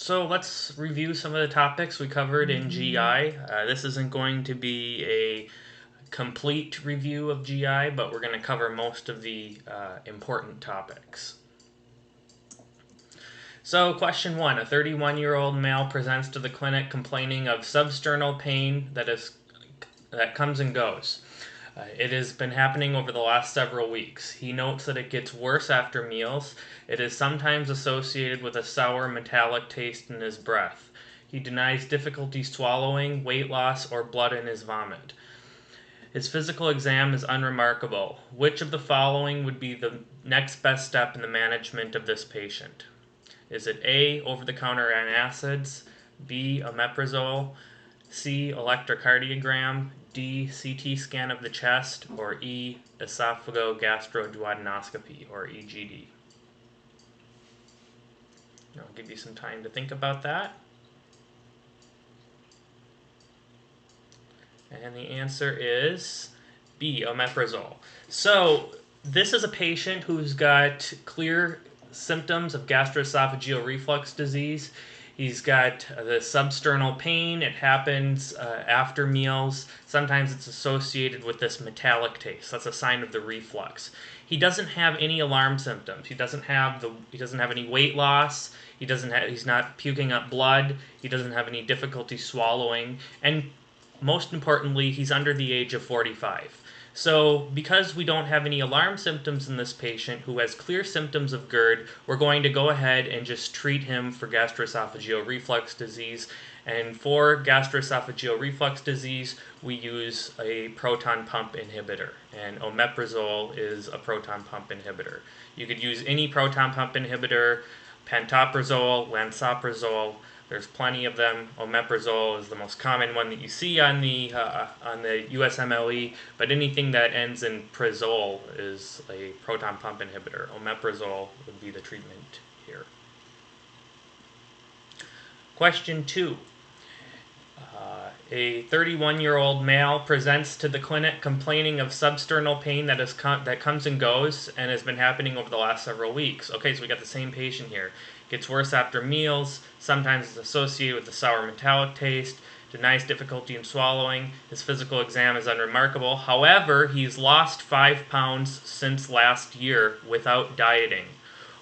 So let's review some of the topics we covered in GI. This isn't going to be a complete review of GI, but we're going to cover most of the important topics. So, question 1. A 31-year-old male presents to the clinic complaining of substernal pain that comes and goes. It has been happening over the last several weeks. He notes that it gets worse after meals. It is sometimes associated with a sour metallic taste in his breath. He denies difficulty swallowing, weight loss, or blood in his vomit. His physical exam is unremarkable. Which of the following would be the next best step in the management of this patient? Is it A, over-the-counter antacids, B, omeprazole, C, electrocardiogram, D, CT scan of the chest, or E, esophagogastroduodenoscopy, or EGD? I'll give you some time to think about that. And the answer is B, omeprazole. So this is a patient who's got clear symptoms of gastroesophageal reflux disease. He's got the substernal pain. It happens after meals. Sometimes it's associated with this metallic taste. That's a sign of the reflux. He doesn't have any alarm symptoms. He doesn't have any weight loss. He's not puking up blood. He doesn't have any difficulty swallowing. And most importantly, he's under the age of 45. So because we don't have any alarm symptoms in this patient who has clear symptoms of GERD, we're going to go ahead and just treat him for gastroesophageal reflux disease. And for gastroesophageal reflux disease, we use a proton pump inhibitor. And omeprazole is a proton pump inhibitor. You could use any proton pump inhibitor, pantoprazole, lansoprazole. There's plenty of them. Omeprazole is the most common one that you see on the USMLE, but anything that ends in prazole is a proton pump inhibitor. Omeprazole would be the treatment here. Question 2. A 31-year-old male presents to the clinic complaining of substernal pain that comes and goes and has been happening over the last several weeks. Okay, so we got the same patient here. Gets worse after meals, sometimes it's associated with a sour metallic taste, denies difficulty in swallowing. His physical exam is unremarkable. However, he's lost 5 pounds since last year without dieting.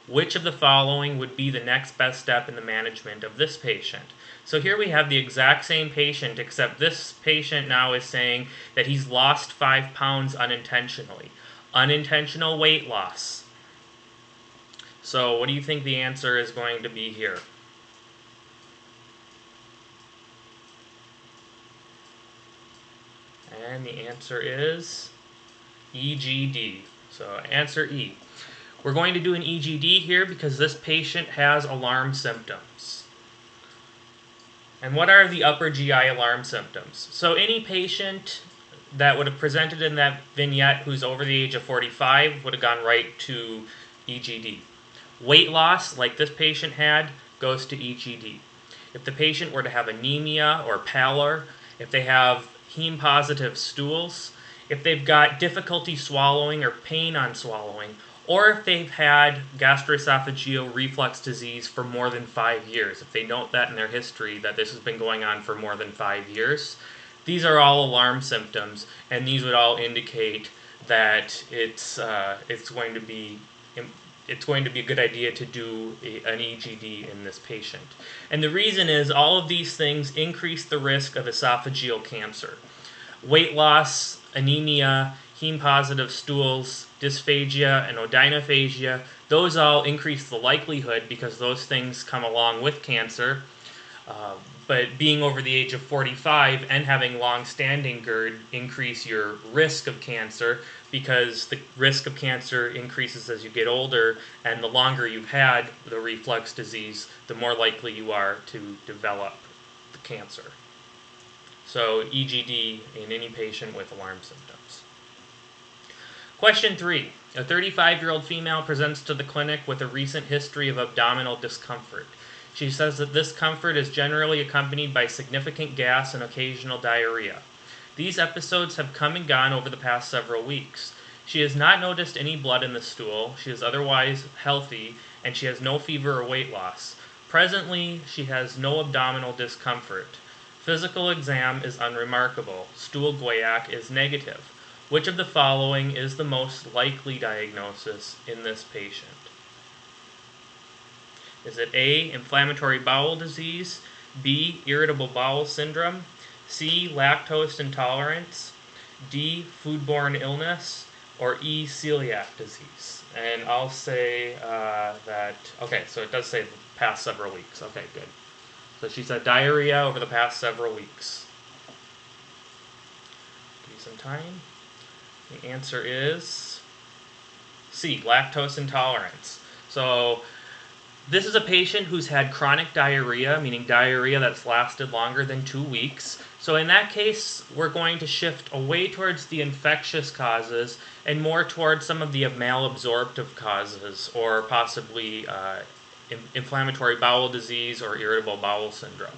Which of the following would be the next best step in the management of this patient? So here we have the exact same patient, except this patient now is saying that he's lost 5 pounds unintentionally. Unintentional weight loss. So what do you think the answer is going to be here? And the answer is EGD. So answer E. We're going to do an EGD here because this patient has alarm symptoms. And what are the upper GI alarm symptoms? So any patient that would have presented in that vignette who's over the age of 45 would have gone right to EGD. Weight loss, like this patient had, goes to EGD. If the patient were to have anemia or pallor, if they have heme-positive stools, if they've got difficulty swallowing or pain on swallowing, or if they've had gastroesophageal reflux disease for more than 5 years, if they note that in their history that this has been going on for more than 5 years, these are all alarm symptoms, and these would all indicate that it's going to be a good idea to do an EGD in this patient. And the reason is all of these things increase the risk of esophageal cancer. Weight loss, anemia, heme-positive stools, dysphagia, and odynophagia, those all increase the likelihood because those things come along with cancer. But being over the age of 45 and having long-standing GERD increase your risk of cancer because the risk of cancer increases as you get older, and the longer you've had the reflux disease, the more likely you are to develop the cancer. So EGD in any patient with alarm symptoms. Question 3. A 35-year-old female presents to the clinic with a recent history of abdominal discomfort. She says that this discomfort is generally accompanied by significant gas and occasional diarrhea. These episodes have come and gone over the past several weeks. She has not noticed any blood in the stool, she is otherwise healthy, and she has no fever or weight loss. Presently, she has no abdominal discomfort. Physical exam is unremarkable. Stool guaiac is negative. Which of the following is the most likely diagnosis in this patient? Is it A, inflammatory bowel disease, B, irritable bowel syndrome, C, lactose intolerance, D, foodborne illness, or E, celiac disease? And I'll say okay, so it does say the past several weeks. Okay, good. So she said diarrhea over the past several weeks. Give you some time. The answer is C, lactose intolerance. So this is a patient who's had chronic diarrhea, meaning diarrhea that's lasted longer than 2 weeks. So in that case, we're going to shift away towards the infectious causes and more towards some of the malabsorptive causes, or possibly inflammatory bowel disease or irritable bowel syndrome.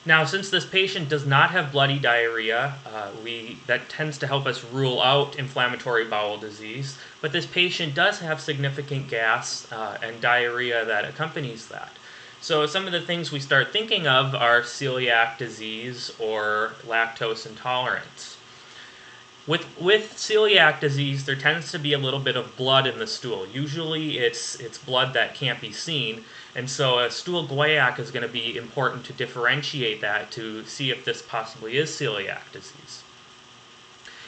Now, since this patient does not have bloody diarrhea, that tends to help us rule out inflammatory bowel disease, but this patient does have significant gas and diarrhea that accompanies that. So some of the things we start thinking of are celiac disease or lactose intolerance. With celiac disease, there tends to be a little bit of blood in the stool. Usually it's blood that can't be seen, and so a stool guaiac is going to be important to differentiate that to see if this possibly is celiac disease.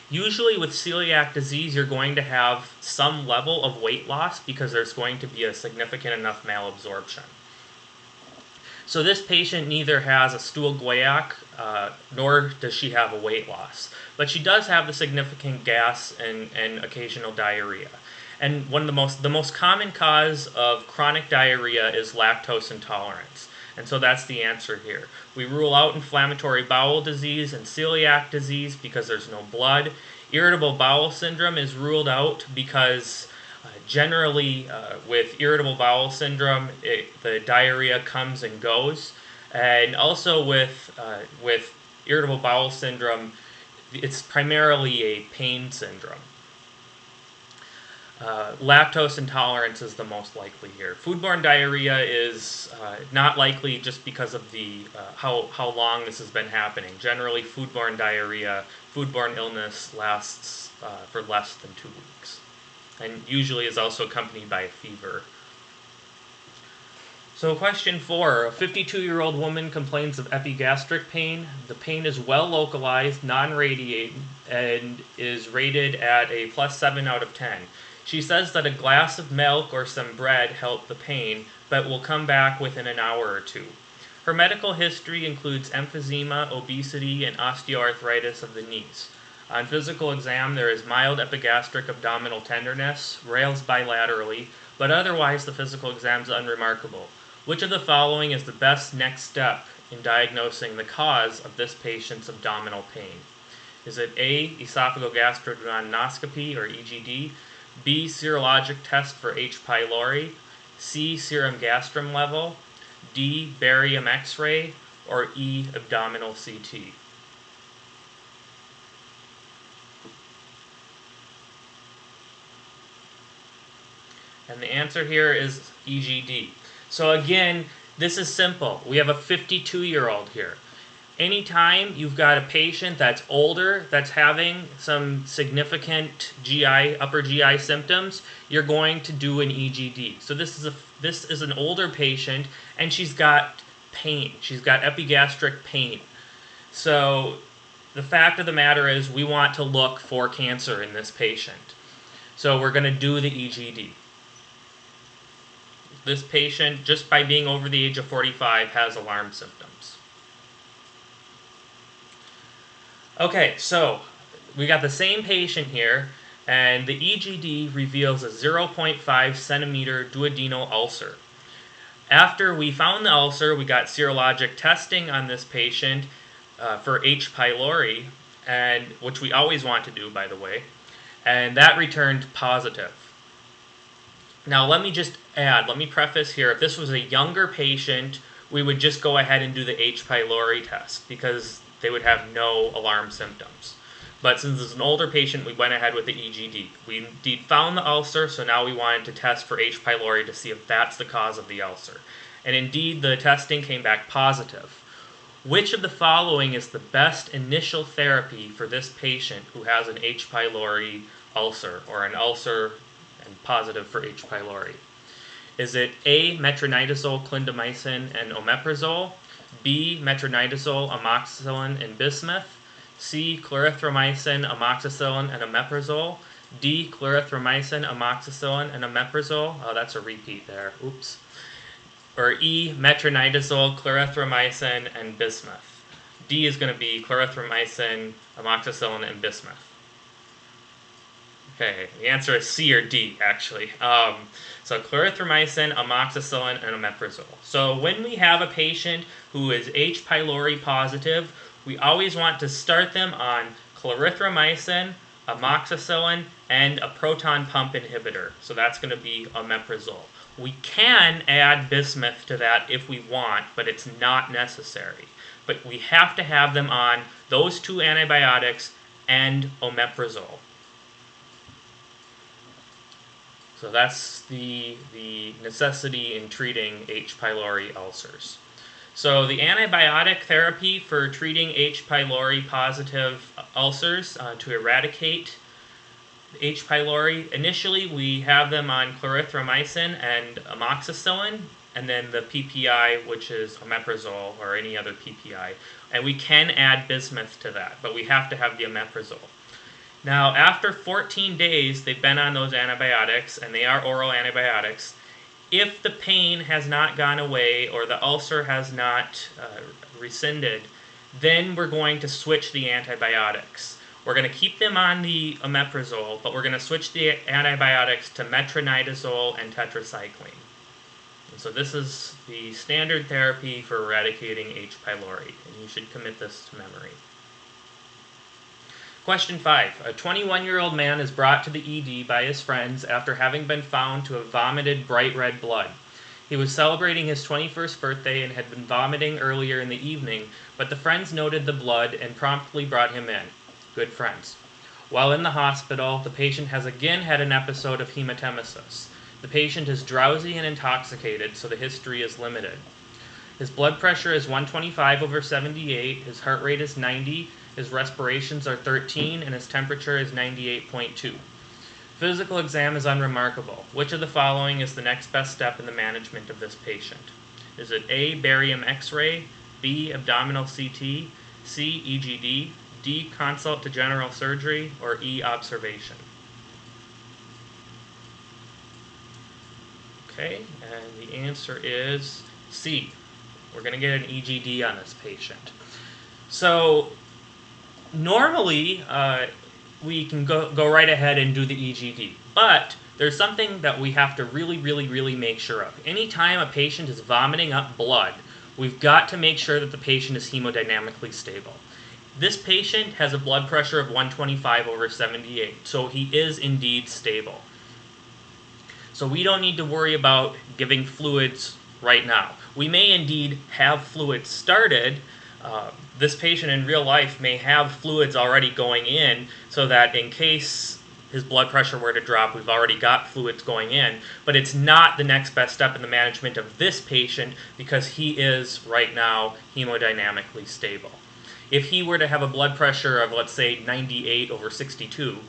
Usually with celiac disease, you're going to have some level of weight loss because there's going to be a significant enough malabsorption. So this patient neither has a stool guaiac nor does she have a weight loss. But she does have the significant gas and occasional diarrhea. And one of the most common cause of chronic diarrhea is lactose intolerance. And so that's the answer here. We rule out inflammatory bowel disease and celiac disease because there's no blood. Irritable bowel syndrome is ruled out because generally with irritable bowel syndrome, the diarrhea comes and goes. And also with irritable bowel syndrome, it's primarily a pain syndrome. Lactose intolerance is the most likely here. Foodborne diarrhea is not likely just because of the how long this has been happening. Generally, foodborne diarrhea, foodborne illness lasts for less than 2 weeks, and usually is also accompanied by a fever. So question 4, a 52-year-old woman complains of epigastric pain. The pain is well localized, non-radiating, and is rated at a +7 out of 10. She says that a glass of milk or some bread helped the pain, but will come back within an hour or two. Her medical history includes emphysema, obesity, and osteoarthritis of the knees. On physical exam, there is mild epigastric abdominal tenderness, rails bilaterally, but otherwise the physical exam is unremarkable. Which of the following is the best next step in diagnosing the cause of this patient's abdominal pain? Is it A, esophagogastroduodenoscopy or EGD, B, serologic test for H. pylori, C, serum gastrum level, D, barium X-ray, or E, abdominal CT? And the answer here is EGD. So again, this is simple. We have a 52-year-old here. Anytime you've got a patient that's older, that's having some significant upper GI symptoms, you're going to do an EGD. So this is an older patient, and she's got pain. She's got epigastric pain. So the fact of the matter is we want to look for cancer in this patient. So we're going to do the EGD. This patient, just by being over the age of 45, has alarm symptoms. Okay, so we got the same patient here, and the EGD reveals a 0.5 centimeter duodenal ulcer. After we found the ulcer, we got serologic testing on this patient for H. pylori, and which we always want to do, by the way, and that returned positive. Now let me just add, let me preface here, if this was a younger patient, we would just go ahead and do the H. pylori test because they would have no alarm symptoms. But since it's an older patient, we went ahead with the EGD. We indeed found the ulcer, so now we wanted to test for H. pylori to see if that's the cause of the ulcer. And indeed, the testing came back positive. Which of the following is the best initial therapy for this patient who has an H. pylori ulcer, or an ulcer and positive for H. pylori? Is it A, metronidazole, clindamycin, and omeprazole, B, metronidazole, amoxicillin, and bismuth, C, clarithromycin, amoxicillin, and omeprazole, D, clarithromycin, amoxicillin, and omeprazole? Oh, that's a repeat there. Oops. Or E, metronidazole, clarithromycin, and bismuth. D is going to be clarithromycin, amoxicillin, and bismuth. Okay, the answer is C or D, actually. So clarithromycin, amoxicillin, and omeprazole. So when we have a patient who is H. pylori positive, we always want to start them on clarithromycin, amoxicillin, and a proton pump inhibitor. So that's going to be omeprazole. We can add bismuth to that if we want, but it's not necessary. But we have to have them on those two antibiotics and omeprazole. So that's the necessity in treating H. pylori ulcers. So the antibiotic therapy for treating H. pylori positive ulcers to eradicate H. pylori, initially we have them on clarithromycin and amoxicillin, and then the PPI, which is omeprazole or any other PPI. And we can add bismuth to that, but we have to have the omeprazole. Now, after 14 days, they've been on those antibiotics, and they are oral antibiotics. If the pain has not gone away or the ulcer has not rescinded, then we're going to switch the antibiotics. We're going to keep them on the omeprazole, but we're going to switch the antibiotics to metronidazole and tetracycline. And so this is the standard therapy for eradicating H. pylori, and you should commit this to memory. Question 5. A 21-year-old man is brought to the ED by his friends after having been found to have vomited bright red blood. He was celebrating his 21st birthday and had been vomiting earlier in the evening, but the friends noted the blood and promptly brought him in. Good friends. While in the hospital, the patient has again had an episode of hematemesis. The patient is drowsy and intoxicated, so the history is limited. His blood pressure is 125/78, his heart rate is 90, his respirations are 13, and his temperature is 98.2. Physical exam is unremarkable. Which of the following is the next best step in the management of this patient? Is it A, barium X-ray, B, abdominal CT, C, EGD, D, consult to general surgery, or E, observation? Okay, and the answer is C. We're going to get an EGD on this patient. So normally, we can go right ahead and do the EGD, but there's something that we have to really make sure of. Anytime a patient is vomiting up blood, we've got to make sure that the patient is hemodynamically stable. This patient has a blood pressure of 125/78, so he is indeed stable. So we don't need to worry about giving fluids right now. We may indeed have fluids started. This patient in real life may have fluids already going in so that in case his blood pressure were to drop, we've already got fluids going in, but it's not the next best step in the management of this patient because he is right now hemodynamically stable. If he were to have a blood pressure of, let's say, 98/62,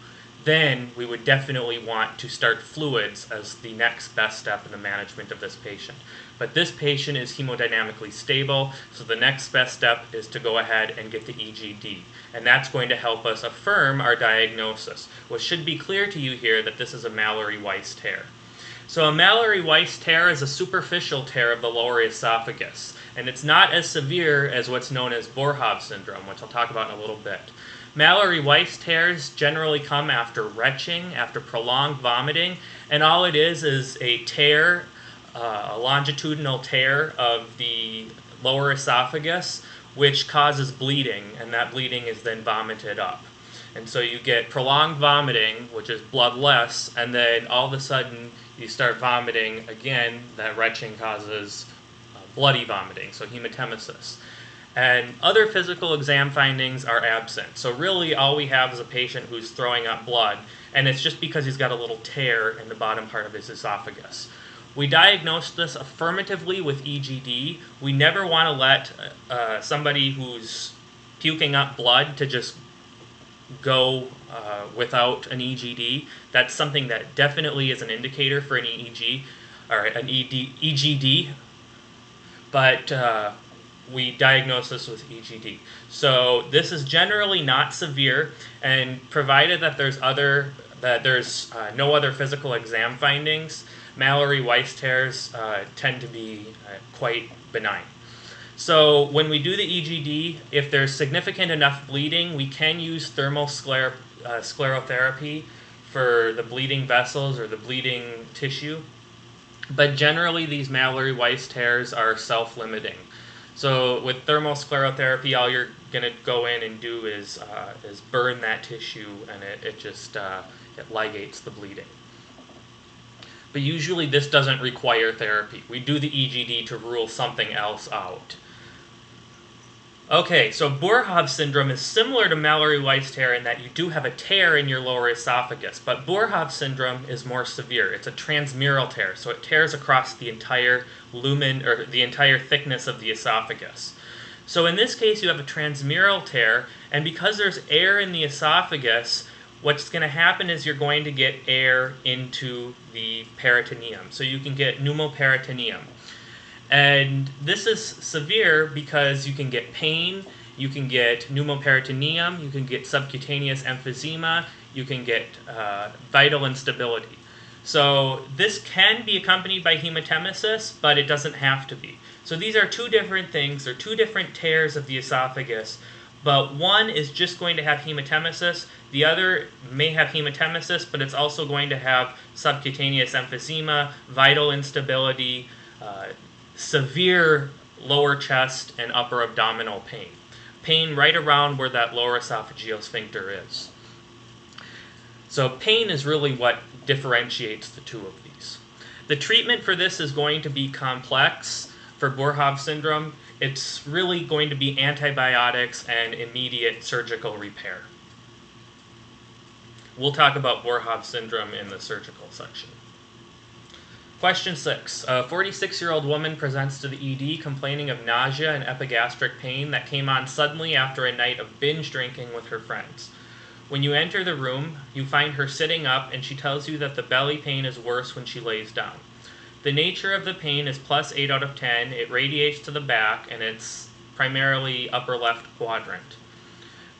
then we would definitely want to start fluids as the next best step in the management of this patient. But this patient is hemodynamically stable, so the next best step is to go ahead and get the EGD. And that's going to help us affirm our diagnosis, which should be clear to you here that this is a Mallory-Weiss tear. So a Mallory-Weiss tear is a superficial tear of the lower esophagus, and it's not as severe as what's known as Boerhaave syndrome, which I'll talk about in a little bit. Mallory-Weiss tears generally come after retching, after prolonged vomiting, and all it is a tear, a longitudinal tear of the lower esophagus, which causes bleeding, and that bleeding is then vomited up. And so you get prolonged vomiting, which is bloodless, and then all of a sudden you start vomiting again. That retching causes bloody vomiting, so hematemesis. And other physical exam findings are absent. So really all we have is a patient who's throwing up blood, and it's just because he's got a little tear in the bottom part of his esophagus. We diagnose this affirmatively with EGD. We never want to let somebody who's puking up blood to just go without an EGD. That's something that definitely is an indicator for an EEG or an EGD, but we diagnose this with EGD. So this is generally not severe, and provided that there's no other physical exam findings, Mallory-Weiss tears tend to be quite benign. So when we do the EGD, if there's significant enough bleeding, we can use thermal sclerotherapy for the bleeding vessels or the bleeding tissue. But generally, these Mallory-Weiss tears are self-limiting. So with thermal sclerotherapy, all you're going to go in and do is burn that tissue, and it ligates the bleeding. But usually this doesn't require therapy. We do the EGD to rule something else out. Okay, so Boerhaave syndrome is similar to Mallory-Weiss tear in that you do have a tear in your lower esophagus, but Boerhaave syndrome is more severe. It's a transmural tear, so it tears across the entire lumen, or the entire thickness of the esophagus. So in this case, you have a transmural tear, and because there's air in the esophagus, what's going to happen is you're going to get air into the peritoneum. So you can get pneumoperitoneum. And this is severe because you can get pain, you can get pneumoperitoneum, you can get subcutaneous emphysema, you can get vital instability. So this can be accompanied by hematemesis, but it doesn't have to be. So these are two different things. They're two different tears of the esophagus, but one is just going to have hematemesis. The other may have hematemesis, but it's also going to have subcutaneous emphysema, vital instability, severe lower chest and upper abdominal pain. Pain right around where that lower esophageal sphincter is. So pain is really what differentiates the two of these. The treatment for this is going to be complex. For Boerhaave syndrome, it's really going to be antibiotics and immediate surgical repair. We'll talk about Boerhaave syndrome in the surgical section. Question 6. A 46-year-old woman presents to the ED complaining of nausea and epigastric pain that came on suddenly after a night of binge drinking with her friends. When you enter the room, you find her sitting up, and she tells you that the belly pain is worse when she lays down. The nature of the pain is +8 out of 10. It radiates to the back, and it's primarily upper left quadrant.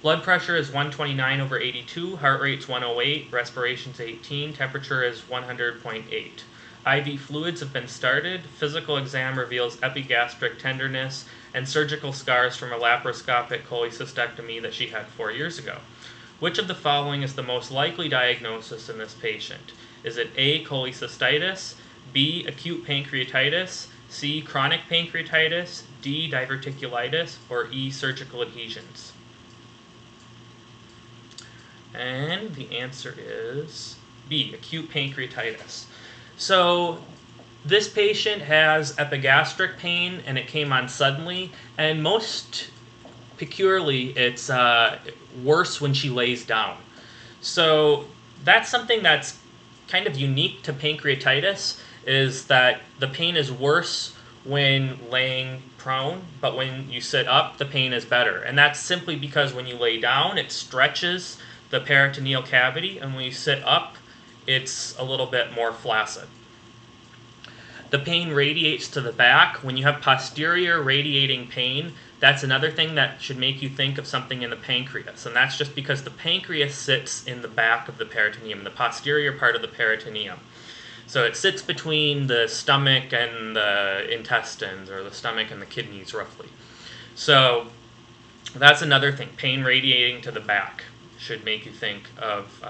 Blood pressure is 129/82, heart rate's 108, respiration's 18, temperature is 100.8. IV fluids have been started, physical exam reveals epigastric tenderness, and surgical scars from a laparoscopic cholecystectomy that she had 4 years ago. Which of the following is the most likely diagnosis in this patient? Is it A, cholecystitis, B, acute pancreatitis, C, chronic pancreatitis, D, diverticulitis, or E, surgical adhesions? And the answer is B, acute pancreatitis. So this patient has epigastric pain, and it came on suddenly, and most peculiarly, it's worse when she lays down. So that's something that's kind of unique to pancreatitis, is that the pain is worse when laying prone, but when you sit up, the pain is better. And that's simply because when you lay down, it stretches the peritoneal cavity, and when you sit up, it's a little bit more flaccid. The pain radiates to the back. When you have posterior radiating pain, that's another thing that should make you think of something in the pancreas. And that's just because the pancreas sits in the back of the peritoneum, the posterior part of the peritoneum. So it sits between the stomach and the intestines, or the stomach and the kidneys, roughly. So that's another thing. Pain radiating to the back should make you think of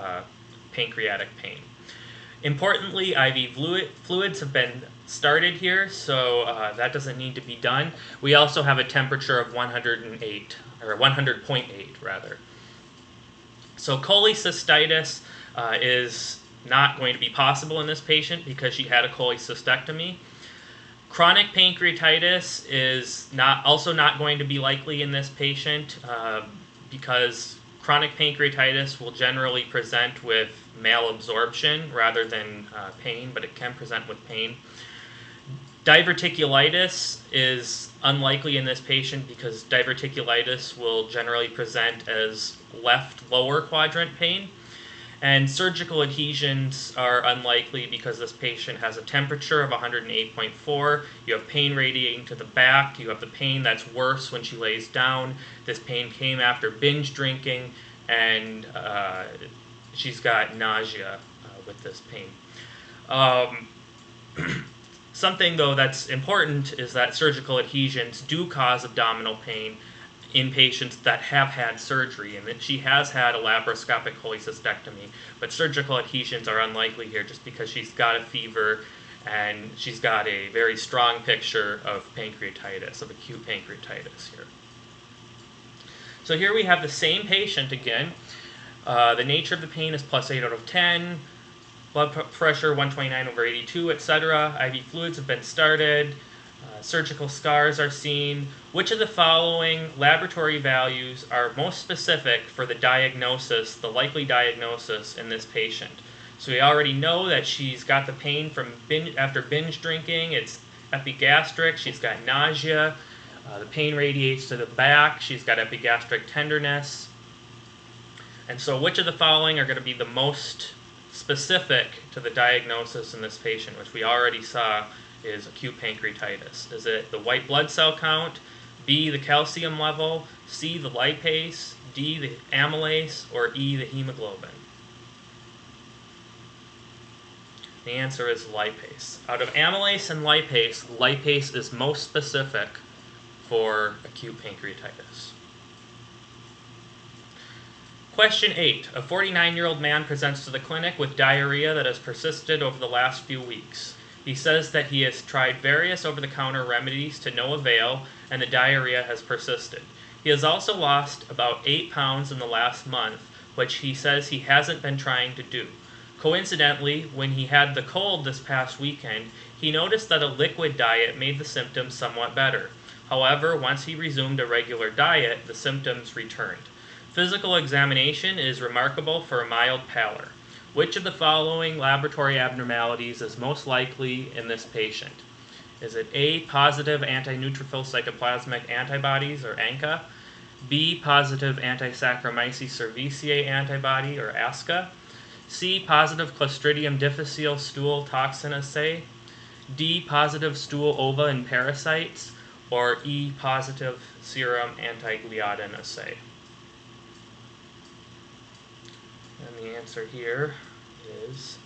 pancreatic pain. Importantly, IV fluids have been started here, so that doesn't need to be done. We also have a temperature of 108, or 100.8 rather. So cholecystitis is not going to be possible in this patient because she had a cholecystectomy. Chronic pancreatitis is also not going to be likely in this patient because chronic pancreatitis will generally present with malabsorption rather than pain, but it can present with pain. Diverticulitis is unlikely in this patient because diverticulitis will generally present as left lower quadrant pain. And surgical adhesions are unlikely because this patient has a temperature of 108.4. You have pain radiating to the back. You have the pain that's worse when she lays down. This pain came after binge drinking, and she's got nausea with this pain. Something, though, that's important is that surgical adhesions do cause abdominal pain in patients that have had surgery, and that she has had a laparoscopic cholecystectomy, but surgical adhesions are unlikely here just because she's got a fever and she's got a very strong picture of pancreatitis, of acute pancreatitis here. So here we have the same patient again. The nature of the pain is +8 out of 10. Blood pressure 129/82, etc. IV fluids have been started. Surgical scars are seen. Which of the following laboratory values are most specific for the diagnosis, the likely diagnosis in this patient? So we already know that she's got the pain from after binge drinking. It's epigastric. She's got nausea. The pain radiates to the back. She's got epigastric tenderness. And so which of the following are going to be the most specific to the diagnosis in this patient, which we already saw is acute pancreatitis? Is it the white blood cell count, B, the calcium level, C, the lipase, D, the amylase, or E, the hemoglobin? The answer is lipase. Out of amylase and lipase, lipase is most specific for acute pancreatitis. Question 8. A 49-year-old man presents to the clinic with diarrhea that has persisted over the last few weeks. He says that he has tried various over-the-counter remedies to no avail, and the diarrhea has persisted. He has also lost about 8 pounds in the last month, which he says he hasn't been trying to do. Coincidentally, when he had the cold this past weekend, he noticed that a liquid diet made the symptoms somewhat better. However, once he resumed a regular diet, the symptoms returned. Physical examination is remarkable for a mild pallor. Which of the following laboratory abnormalities is most likely in this patient? Is it A, positive anti-neutrophil cytoplasmic antibodies, or ANCA, B, positive anti-Saccharomyces cerevisiae antibody, or ASCA, C, positive Clostridium difficile stool toxin assay, D, positive stool ova and parasites, or E, positive serum anti-gliadin assay? And the answer here is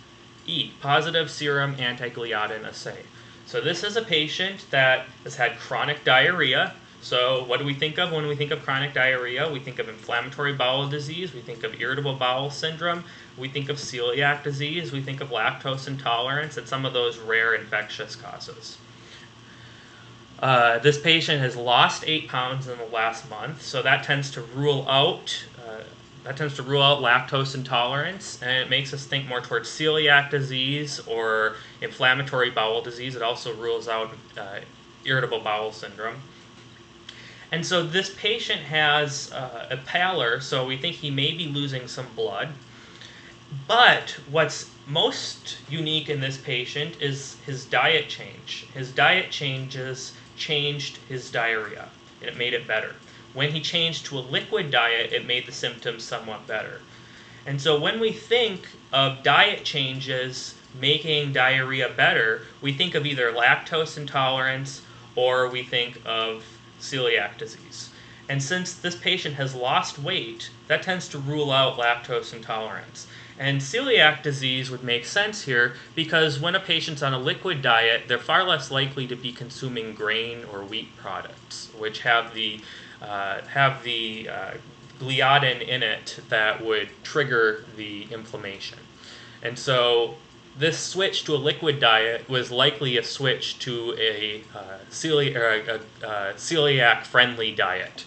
E, positive serum anti-gliadin assay. So this is a patient that has had chronic diarrhea. So what do we think of when we think of chronic diarrhea? We think of inflammatory bowel disease. We think of irritable bowel syndrome. We think of celiac disease. We think of lactose intolerance and some of those rare infectious causes. This patient has lost 8 pounds in the last month, so that tends to rule out lactose intolerance, and it makes us think more towards celiac disease or inflammatory bowel disease. It also rules out irritable bowel syndrome. And so this patient has a pallor, so we think he may be losing some blood. But what's most unique in this patient is his diet change. His diet changes changed his diarrhea, and it made it better. When he changed to a liquid diet, it made the symptoms somewhat better. And so when we think of diet changes making diarrhea better, we think of either lactose intolerance or we think of celiac disease. And since this patient has lost weight, that tends to rule out lactose intolerance. And celiac disease would make sense here because when a patient's on a liquid diet, they're far less likely to be consuming grain or wheat products, which have the gliadin in it that would trigger the inflammation. And so this switch to a liquid diet was likely a switch to a celiac-friendly diet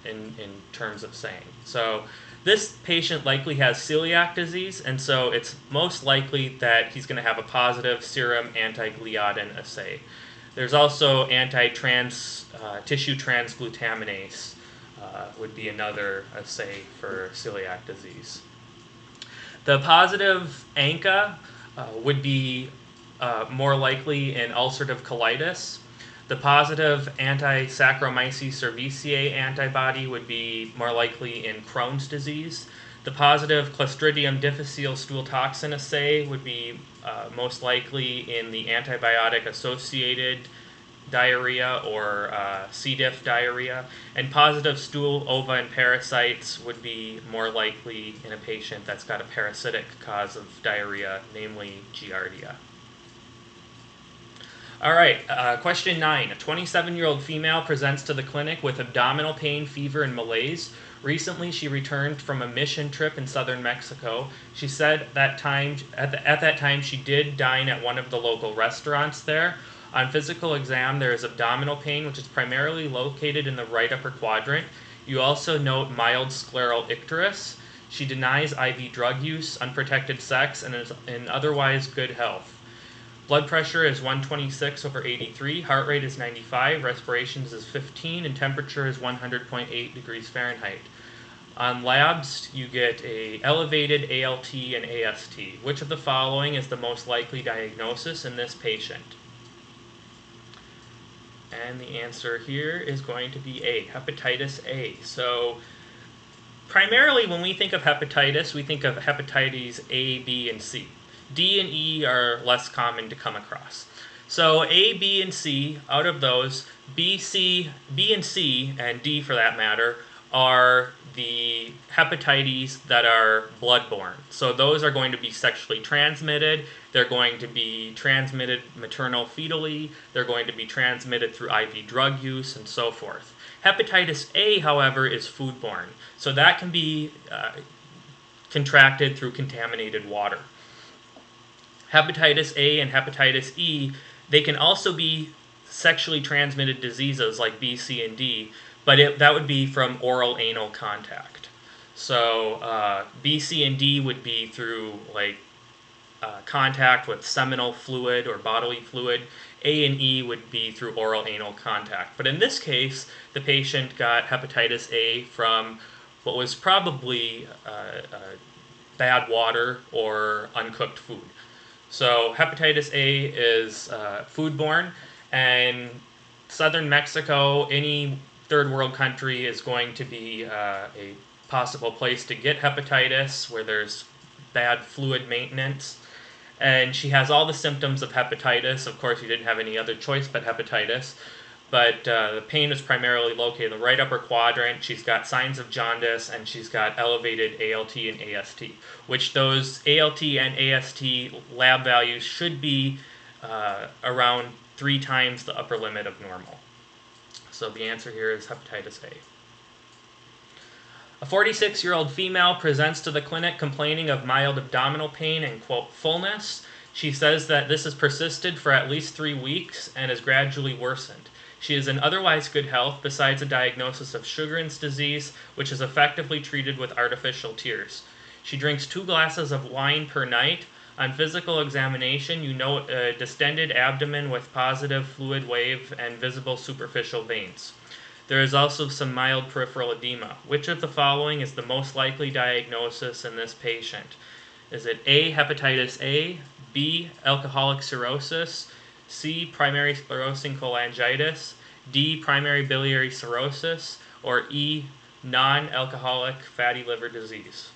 in terms of saying. So this patient likely has celiac disease, and so it's most likely that he's going to have a positive serum anti-gliadin assay. There's also tissue transglutaminase would be another assay for celiac disease. The positive ANCA would be more likely in ulcerative colitis. The positive anti-Saccharomyces cerevisiae antibody would be more likely in Crohn's disease. The positive Clostridium difficile stool toxin assay would be most likely in the antibiotic-associated diarrhea or C. diff diarrhea, and positive stool ova and parasites would be more likely in a patient that's got a parasitic cause of diarrhea, namely Giardia. All right, question 9. A 27-year-old female presents to the clinic with abdominal pain, fever, and malaise. Recently, she returned from a mission trip in southern Mexico. She said at that time she did dine at one of the local restaurants there. On physical exam, there is abdominal pain, which is primarily located in the right upper quadrant. You also note mild scleral icterus. She denies IV drug use, unprotected sex, and is in otherwise good health. Blood pressure is 126/83, heart rate is 95, respirations is 15, and temperature is 100.8 degrees Fahrenheit. On labs, you get a elevated ALT and AST. Which of the following is the most likely diagnosis in this patient? And the answer here is going to be A, hepatitis A. So primarily when we think of hepatitis, we think of hepatitis A, B, and C. D and E are less common to come across. So A, B, and C, out of those, B and C, and D for that matter, are the hepatitis that are bloodborne. So those are going to be sexually transmitted. They're going to be transmitted maternal fetally. They're going to be transmitted through IV drug use and so forth. Hepatitis A, however, is foodborne. So that can be contracted through contaminated water. Hepatitis A and hepatitis E, they can also be sexually transmitted diseases like B, C, and D, but that would be from oral-anal contact. So B, C, and D would be through contact with seminal fluid or bodily fluid. A and E would be through oral-anal contact. But in this case, the patient got hepatitis A from what was probably bad water or uncooked food. So hepatitis A is foodborne, and southern Mexico, any third world country, is going to be a possible place to get hepatitis where there's bad fluid maintenance. And she has all the symptoms of hepatitis. Of course, you didn't have any other choice but hepatitis. But the pain is primarily located in the right upper quadrant. She's got signs of jaundice, and she's got elevated ALT and AST, which those ALT and AST lab values should be around 3 times the upper limit of normal. So the answer here is hepatitis A. A 46-year-old female presents to the clinic complaining of mild abdominal pain and, quote, fullness. She says that this has persisted for at least 3 weeks and has gradually worsened. She is in otherwise good health besides a diagnosis of Sjogren's disease, which is effectively treated with artificial tears. She drinks 2 glasses of wine per night. On physical examination, you note a distended abdomen with positive fluid wave and visible superficial veins. There is also some mild peripheral edema. Which of the following is the most likely diagnosis in this patient? Is it A, hepatitis A, B, alcoholic cirrhosis, C, primary sclerosing cholangitis, D, primary biliary cirrhosis, or E, non-alcoholic fatty liver disease?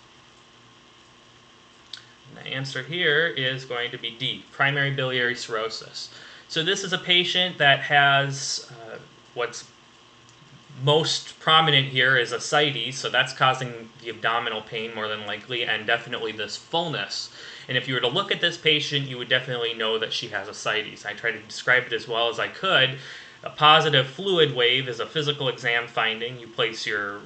And the answer here is going to be D, primary biliary cirrhosis. So this is a patient that has what's most prominent here is ascites, so that's causing the abdominal pain more than likely, and definitely this fullness. And if you were to look at this patient, you would definitely know that she has ascites. I tried to describe it as well as I could. A positive fluid wave is a physical exam finding. You place your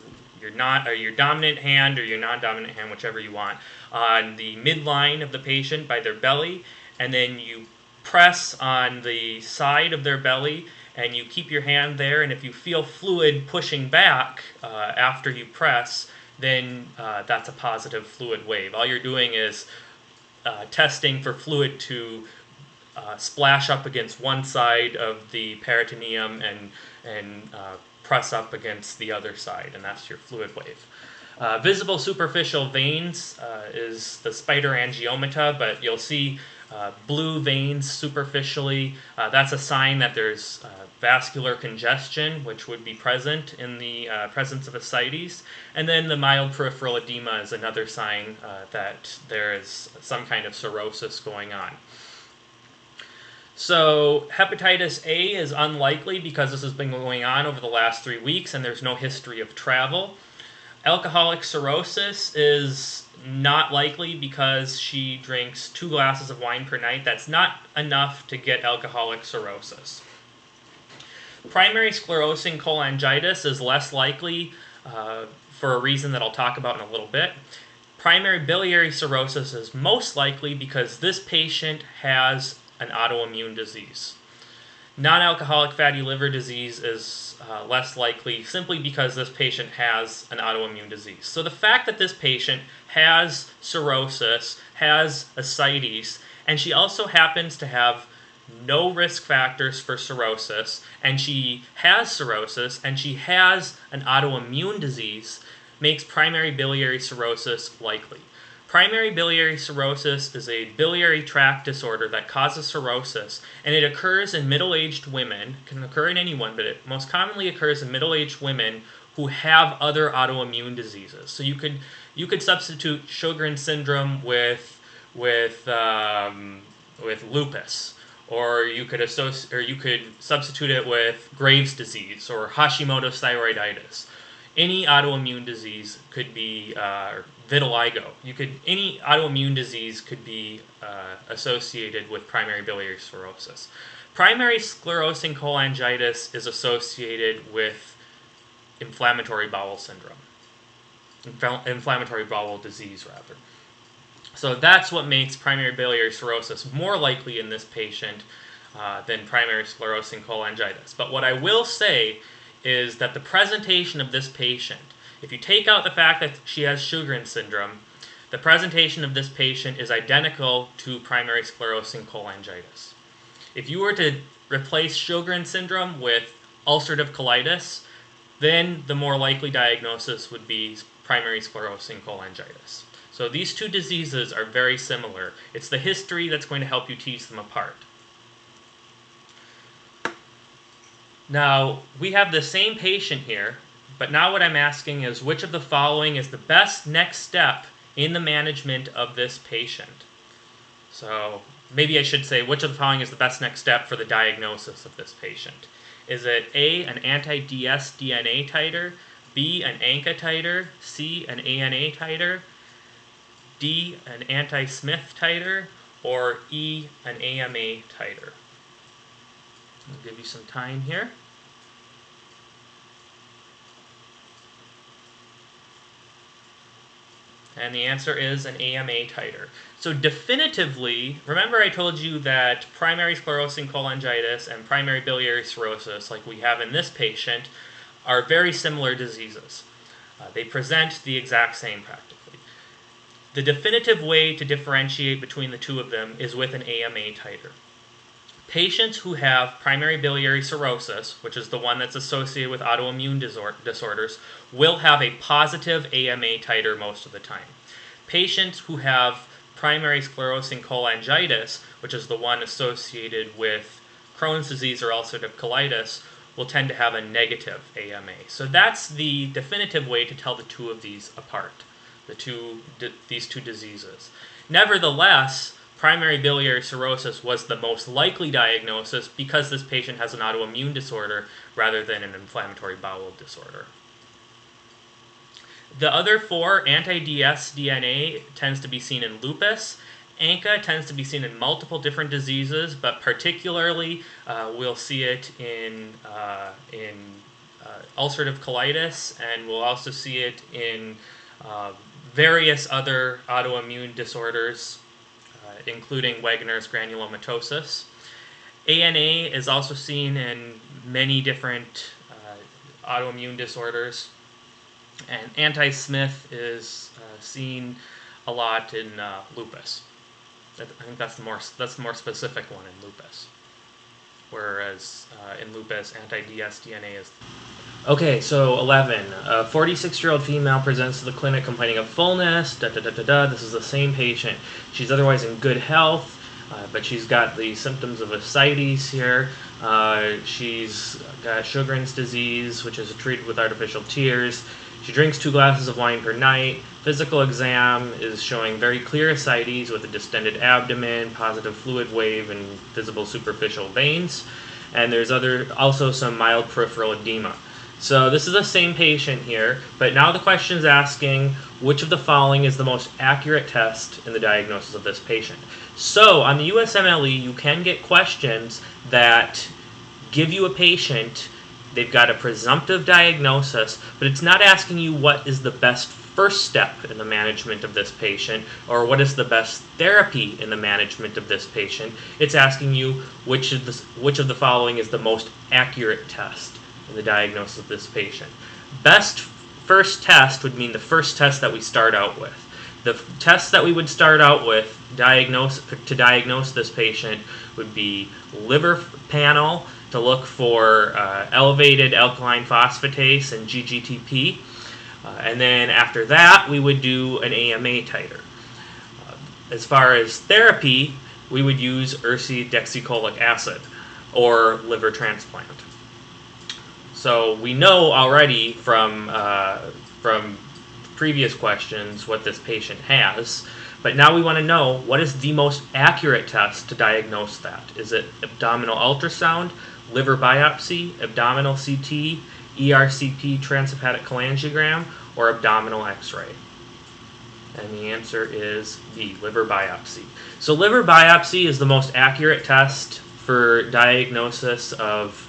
dominant hand or your non-dominant hand, whichever you want, on the midline of the patient by their belly, and then you press on the side of their belly, and you keep your hand there, and if you feel fluid pushing back after you press, then that's a positive fluid wave. All you're doing is testing for fluid to splash up against one side of the peritoneum and press up against the other side, and that's your fluid wave. Visible superficial veins is the spider angiomata, but you'll see blue veins superficially. That's a sign that there's vascular congestion, which would be present in the presence of ascites. And then the mild peripheral edema is another sign that there is some kind of cirrhosis going on. So hepatitis A is unlikely because this has been going on over the last 3 weeks and there's no history of travel. Alcoholic cirrhosis is not likely because she drinks 2 glasses of wine per night. That's not enough to get alcoholic cirrhosis. Primary sclerosing cholangitis is less likely for a reason that I'll talk about in a little bit. Primary biliary cirrhosis is most likely because this patient has an autoimmune disease. Non-alcoholic fatty liver disease is less likely simply because this patient has an autoimmune disease. So the fact that this patient has cirrhosis, has ascites, and she also happens to have no risk factors for cirrhosis, and she has cirrhosis, and she has an autoimmune disease, makes primary biliary cirrhosis likely. Primary biliary cirrhosis is a biliary tract disorder that causes cirrhosis, and it occurs in middle-aged women. It can occur in anyone, but it most commonly occurs in middle-aged women who have other autoimmune diseases. So you could substitute Sjogren's syndrome with lupus, or you could substitute it with Graves' disease or Hashimoto's thyroiditis. Any autoimmune disease could be vitiligo. Any autoimmune disease could be associated with primary biliary cirrhosis. Primary sclerosing cholangitis is associated with inflammatory bowel syndrome, inflammatory bowel disease rather. So that's what makes primary biliary cirrhosis more likely in this patient than primary sclerosing cholangitis. But what I will say is that the presentation of this patient, if you take out the fact that she has Sjogren's syndrome, the presentation of this patient is identical to primary sclerosing cholangitis. If you were to replace Sjogren's syndrome with ulcerative colitis, then the more likely diagnosis would be primary sclerosing cholangitis. So these two diseases are very similar. It's the history that's going to help you tease them apart. Now, we have the same patient here, but now what I'm asking is which of the following is the best next step in the management of this patient? So maybe I should say which of the following is the best next step for the diagnosis of this patient? Is it A, an anti-DS DNA titer, B, an ANCA titer, C, an ANA titer, D, an anti-Smith titer, or E, an AMA titer? I'll give you some time here. And the answer is an AMA titer. So definitively, remember I told you that primary sclerosing cholangitis and primary biliary cirrhosis, like we have in this patient, are very similar diseases. They present the exact same practically. The definitive way to differentiate between the two of them is with an AMA titer. Patients who have primary biliary cirrhosis, which is the one that's associated with autoimmune disorders, will have a positive AMA titer most of the time. Patients who have primary sclerosing cholangitis, which is the one associated with Crohn's disease or ulcerative colitis, will tend to have a negative AMA. So that's the definitive way to tell the two of these apart, these two diseases. Nevertheless, primary biliary cirrhosis was the most likely diagnosis because this patient has an autoimmune disorder rather than an inflammatory bowel disorder. The other four, anti-DS DNA tends to be seen in lupus. ANCA tends to be seen in multiple different diseases, but particularly we'll see it in ulcerative colitis, and we'll also see it in various other autoimmune disorders, including Wegener's granulomatosis. ANA is also seen in many different autoimmune disorders, and anti-Smith is seen a lot in lupus. I think that's the more specific one in lupus. Whereas in lupus, anti-DS DNA is... Okay, so 11. A 46-year-old female presents to the clinic complaining of fullness. This is the same patient. She's otherwise in good health. but she's got the symptoms of ascites here. She's got Sjogren's disease, which is treated with artificial tears. She drinks 2 glasses of wine per night. Physical exam is showing very clear ascites with a distended abdomen, positive fluid wave, and visible superficial veins. And there's also some mild peripheral edema. So this is the same patient here, but now the question is asking which of the following is the most accurate test in the diagnosis of this patient. So on the USMLE, you can get questions that give you a patient, they've got a presumptive diagnosis, but it's not asking you what is the best first step in the management of this patient or what is the best therapy in the management of this patient. It's asking you which of the following is the most accurate test in the diagnosis of this patient. Best first test would mean the first test that we start out with. The tests that we would start out with to diagnose this patient would be liver panel to look for elevated alkaline phosphatase and GGTP. And then after that, we would do an AMA titer. As far as therapy, we would use ursodeoxycholic acid or liver transplant. So we know already from previous questions what this patient has, but now we want to know what is the most accurate test to diagnose that. Is it abdominal ultrasound, liver biopsy, abdominal CT, ERCP transhepatic cholangiogram, or abdominal x-ray? And the answer is B, liver biopsy. So liver biopsy is the most accurate test for diagnosis of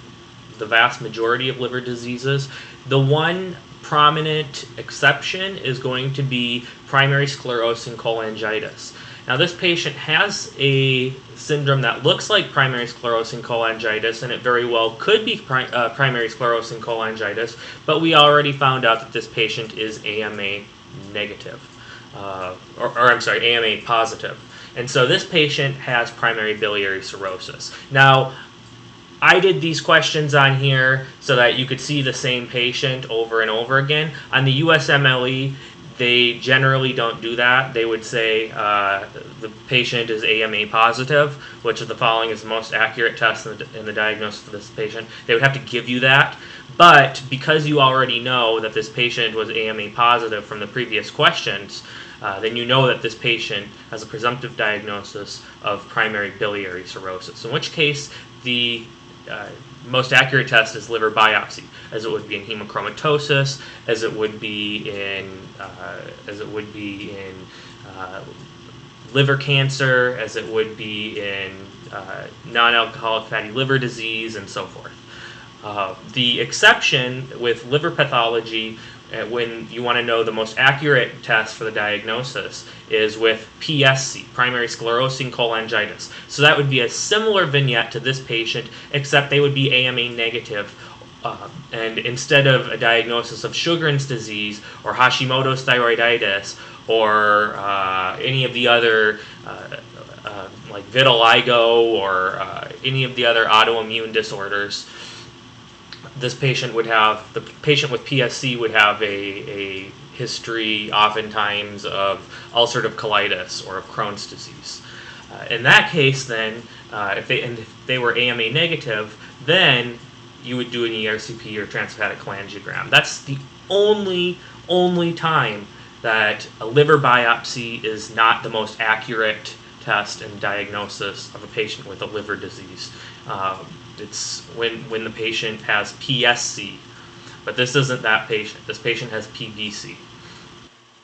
the vast majority of liver diseases. The one prominent exception is going to be primary sclerosing cholangitis. Now this patient has a syndrome that looks like primary sclerosing cholangitis, and it very well could be primary sclerosing cholangitis, but we already found out that this patient is AMA negative, AMA positive. And so this patient has primary biliary cirrhosis. Now, I did these questions on here so that you could see the same patient over and over again. On the USMLE, they generally don't do that. They would say the patient is AMA positive, which of the following is the most accurate test in the diagnosis of this patient. They would have to give you that. But because you already know that this patient was AMA positive from the previous questions, then you know that this patient has a presumptive diagnosis of primary biliary cirrhosis, in which case the most accurate test is liver biopsy, as it would be in hemochromatosis, as it would be in liver cancer, as it would be in non-alcoholic fatty liver disease, and so forth. The exception with liver pathology, when you want to know the most accurate test for the diagnosis, is with PSC, primary sclerosing cholangitis. So that would be a similar vignette to this patient, except they would be AMA negative. And instead of a diagnosis of Sjogren's disease or Hashimoto's thyroiditis or any of the other like vitiligo or any of the other autoimmune disorders, the patient with PSC would have a history oftentimes of ulcerative colitis or of Crohn's disease. In that case, then, if they were AMA negative, then you would do an ERCP or transhepatic cholangiogram. That's the only time that a liver biopsy is not the most accurate test and diagnosis of a patient with a liver disease. It's when the patient has PSC, but this isn't that patient. This patient has PBC.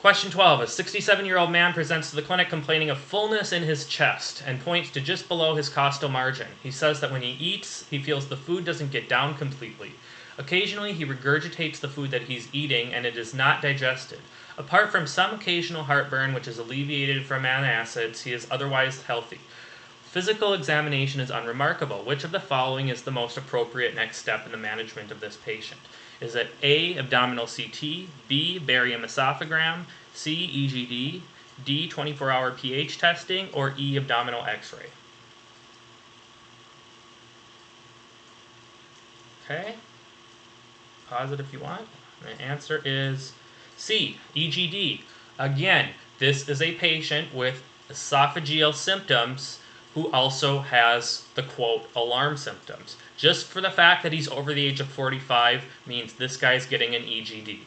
Question 12. A 67-year-old man presents to the clinic complaining of fullness in his chest and points to just below his costal margin. He says that when he eats, he feels the food doesn't get down completely. Occasionally, he regurgitates the food that he's eating and it is not digested. Apart from some occasional heartburn, which is alleviated from antacids, he is otherwise healthy. Physical examination is unremarkable. Which of the following is the most appropriate next step in the management of this patient? Is it A, abdominal CT, B, barium esophagram, C, EGD, D, 24-hour pH testing, or E, abdominal x-ray? Okay, pause it if you want. The answer is C, EGD. Again, this is a patient with esophageal symptoms who also has the quote alarm symptoms. Just for the fact that he's over the age of 45 means this guy's getting an EGD.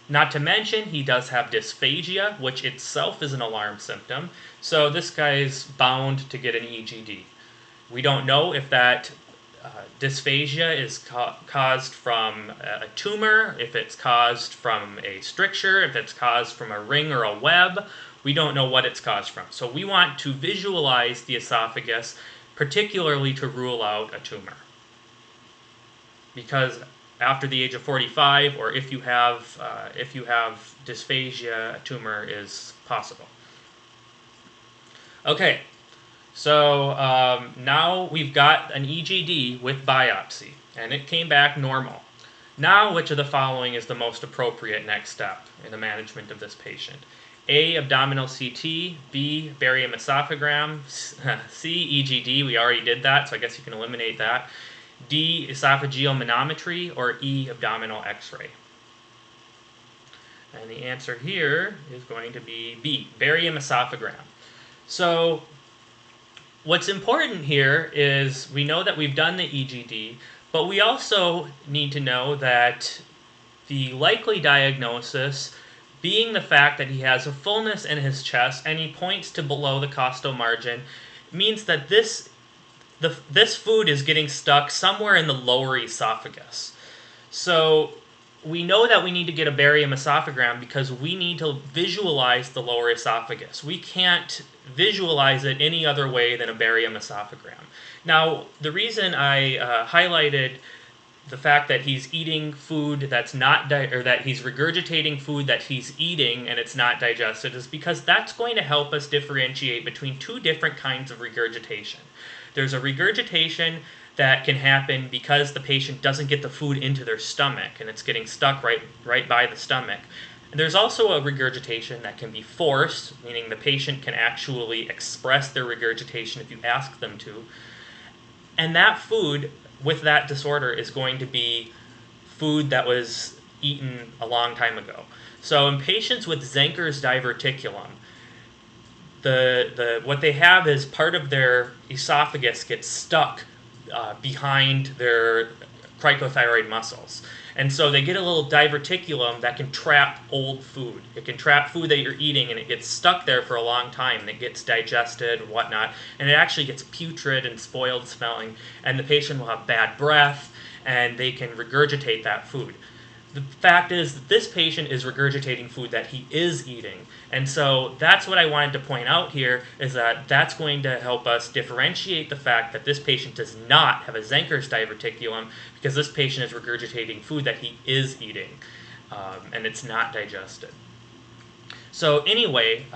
Not to mention, he does have dysphagia, which itself is an alarm symptom, so this guy's bound to get an EGD. We don't know if that dysphagia is caused from a tumor, if it's caused from a stricture, if it's caused from a ring or a web. We don't know what it's caused from. So we want to visualize the esophagus, particularly to rule out a tumor. Because after the age of 45, or if you have dysphagia, a tumor is possible. Okay, so now we've got an EGD with biopsy, and it came back normal. Now, which of the following is the most appropriate next step in the management of this patient? A, abdominal CT, B, barium esophagram, C, EGD, we already did that, so I guess you can eliminate that, D, esophageal manometry, or E, abdominal x-ray. And the answer here is going to be B, barium esophagram. So what's important here is we know that we've done the EGD, but we also need to know that the likely diagnosis being the fact that he has a fullness in his chest and he points to below the costal margin means that this food is getting stuck somewhere in the lower esophagus. So we know that we need to get a barium esophagram because we need to visualize the lower esophagus. We can't visualize it any other way than a barium esophagram. Now, the reason I highlighted the fact that he's eating food that's not, or that he's regurgitating food that he's eating and it's not digested is because that's going to help us differentiate between two different kinds of regurgitation. There's a regurgitation that can happen because the patient doesn't get the food into their stomach and it's getting stuck right by the stomach. And there's also a regurgitation that can be forced, meaning the patient can actually express their regurgitation if you ask them to. And that food with that disorder is going to be food that was eaten a long time ago. So in patients with Zenker's diverticulum, what they have is part of their esophagus gets stuck behind their cricothyroid muscles. And so they get a little diverticulum that can trap old food. It can trap food that you're eating and it gets stuck there for a long time and it gets digested and whatnot. And it actually gets putrid and spoiled smelling and the patient will have bad breath and they can regurgitate that food. The fact is that this patient is regurgitating food that he is eating. And so that's what I wanted to point out here is that that's going to help us differentiate the fact that this patient does not have a Zenker's diverticulum because this patient is regurgitating food that he is eating and it's not digested. So anyway,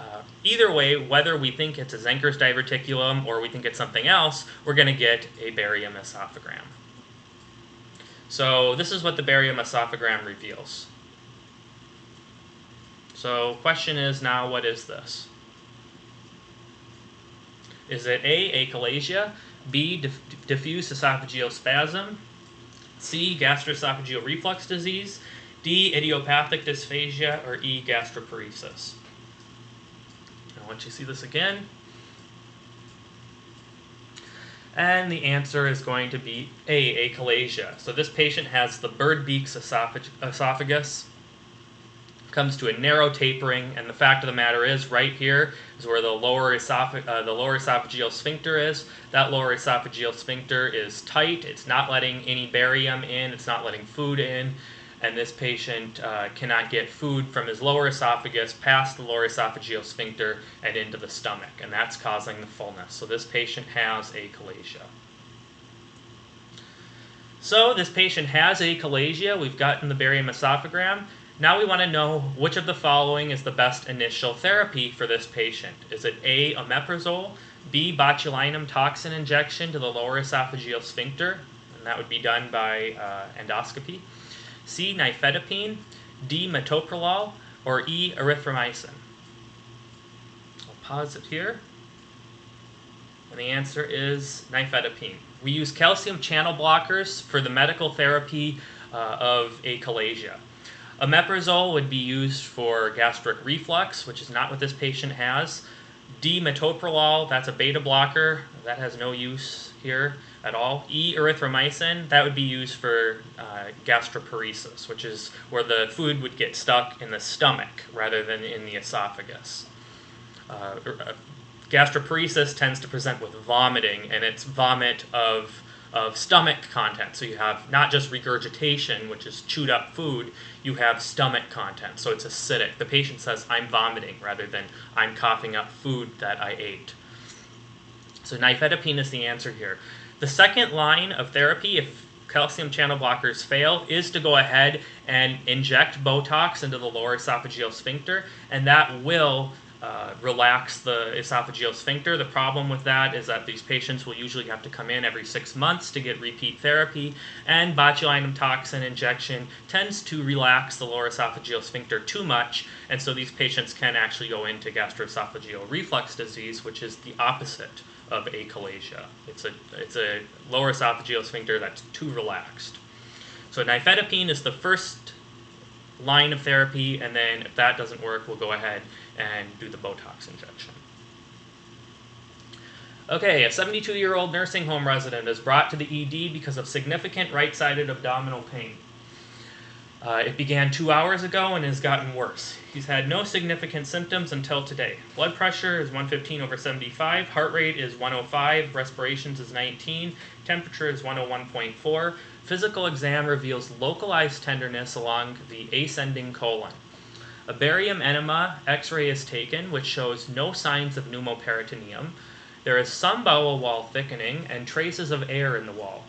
either way, whether we think it's a Zenker's diverticulum or we think it's something else, we're going to get a barium esophagram. So this is what the barium esophagram reveals. So question is now, what is this? Is it A, achalasia, B, diffuse esophageal spasm, C, gastroesophageal reflux disease, D, idiopathic dysphagia, or E, gastroparesis? I want you to see this again. And the answer is going to be A, achalasia. So this patient has the bird beak's esophagus, comes to a narrow tapering, and the fact of the matter is right here is where the lower esophageal sphincter is. That lower esophageal sphincter is tight. It's not letting any barium in. It's not letting food in. And this patient cannot get food from his lower esophagus past the lower esophageal sphincter and into the stomach, and that's causing the fullness. So this patient has achalasia. So this patient has achalasia. We've gotten the barium esophagram. Now we want to know which of the following is the best initial therapy for this patient. Is it A, omeprazole, B, botulinum toxin injection to the lower esophageal sphincter, and that would be done by endoscopy, C, nifedipine, D, metoprolol, or E, erythromycin? I'll pause it here. And the answer is nifedipine. We use calcium channel blockers for the medical therapy of achalasia. Omeprazole would be used for gastric reflux, which is not what this patient has. D, metoprolol, that's a beta blocker. That has no use here at all. E, erythromycin, that would be used for gastroparesis, which is where the food would get stuck in the stomach rather than in the esophagus. Gastroparesis tends to present with vomiting, and it's vomit of stomach content. So you have not just regurgitation, which is chewed up food, you have stomach content. So it's acidic. The patient says, I'm vomiting, rather than I'm coughing up food that I ate. So nifedipine is the answer here. The second line of therapy, if calcium channel blockers fail, is to go ahead and inject Botox into the lower esophageal sphincter, and that will relax the esophageal sphincter. The problem with that is that these patients will usually have to come in every 6 months to get repeat therapy, and botulinum toxin injection tends to relax the lower esophageal sphincter too much, and so these patients can actually go into gastroesophageal reflux disease, which is the opposite of achalasia. It's a lower esophageal sphincter that's too relaxed. So nifedipine is the first line of therapy, and then if that doesn't work, we'll go ahead and do the Botox injection. Okay, a 72-year-old nursing home resident is brought to the ED because of significant right-sided abdominal pain. It began 2 hours ago and has gotten worse. He's had no significant symptoms until today. Blood pressure is 115/75, heart rate is 105, respirations is 19, temperature is 101.4. Physical exam reveals localized tenderness along the ascending colon. A barium enema x-ray is taken, which shows no signs of pneumoperitoneum. There is some bowel wall thickening and traces of air in the wall.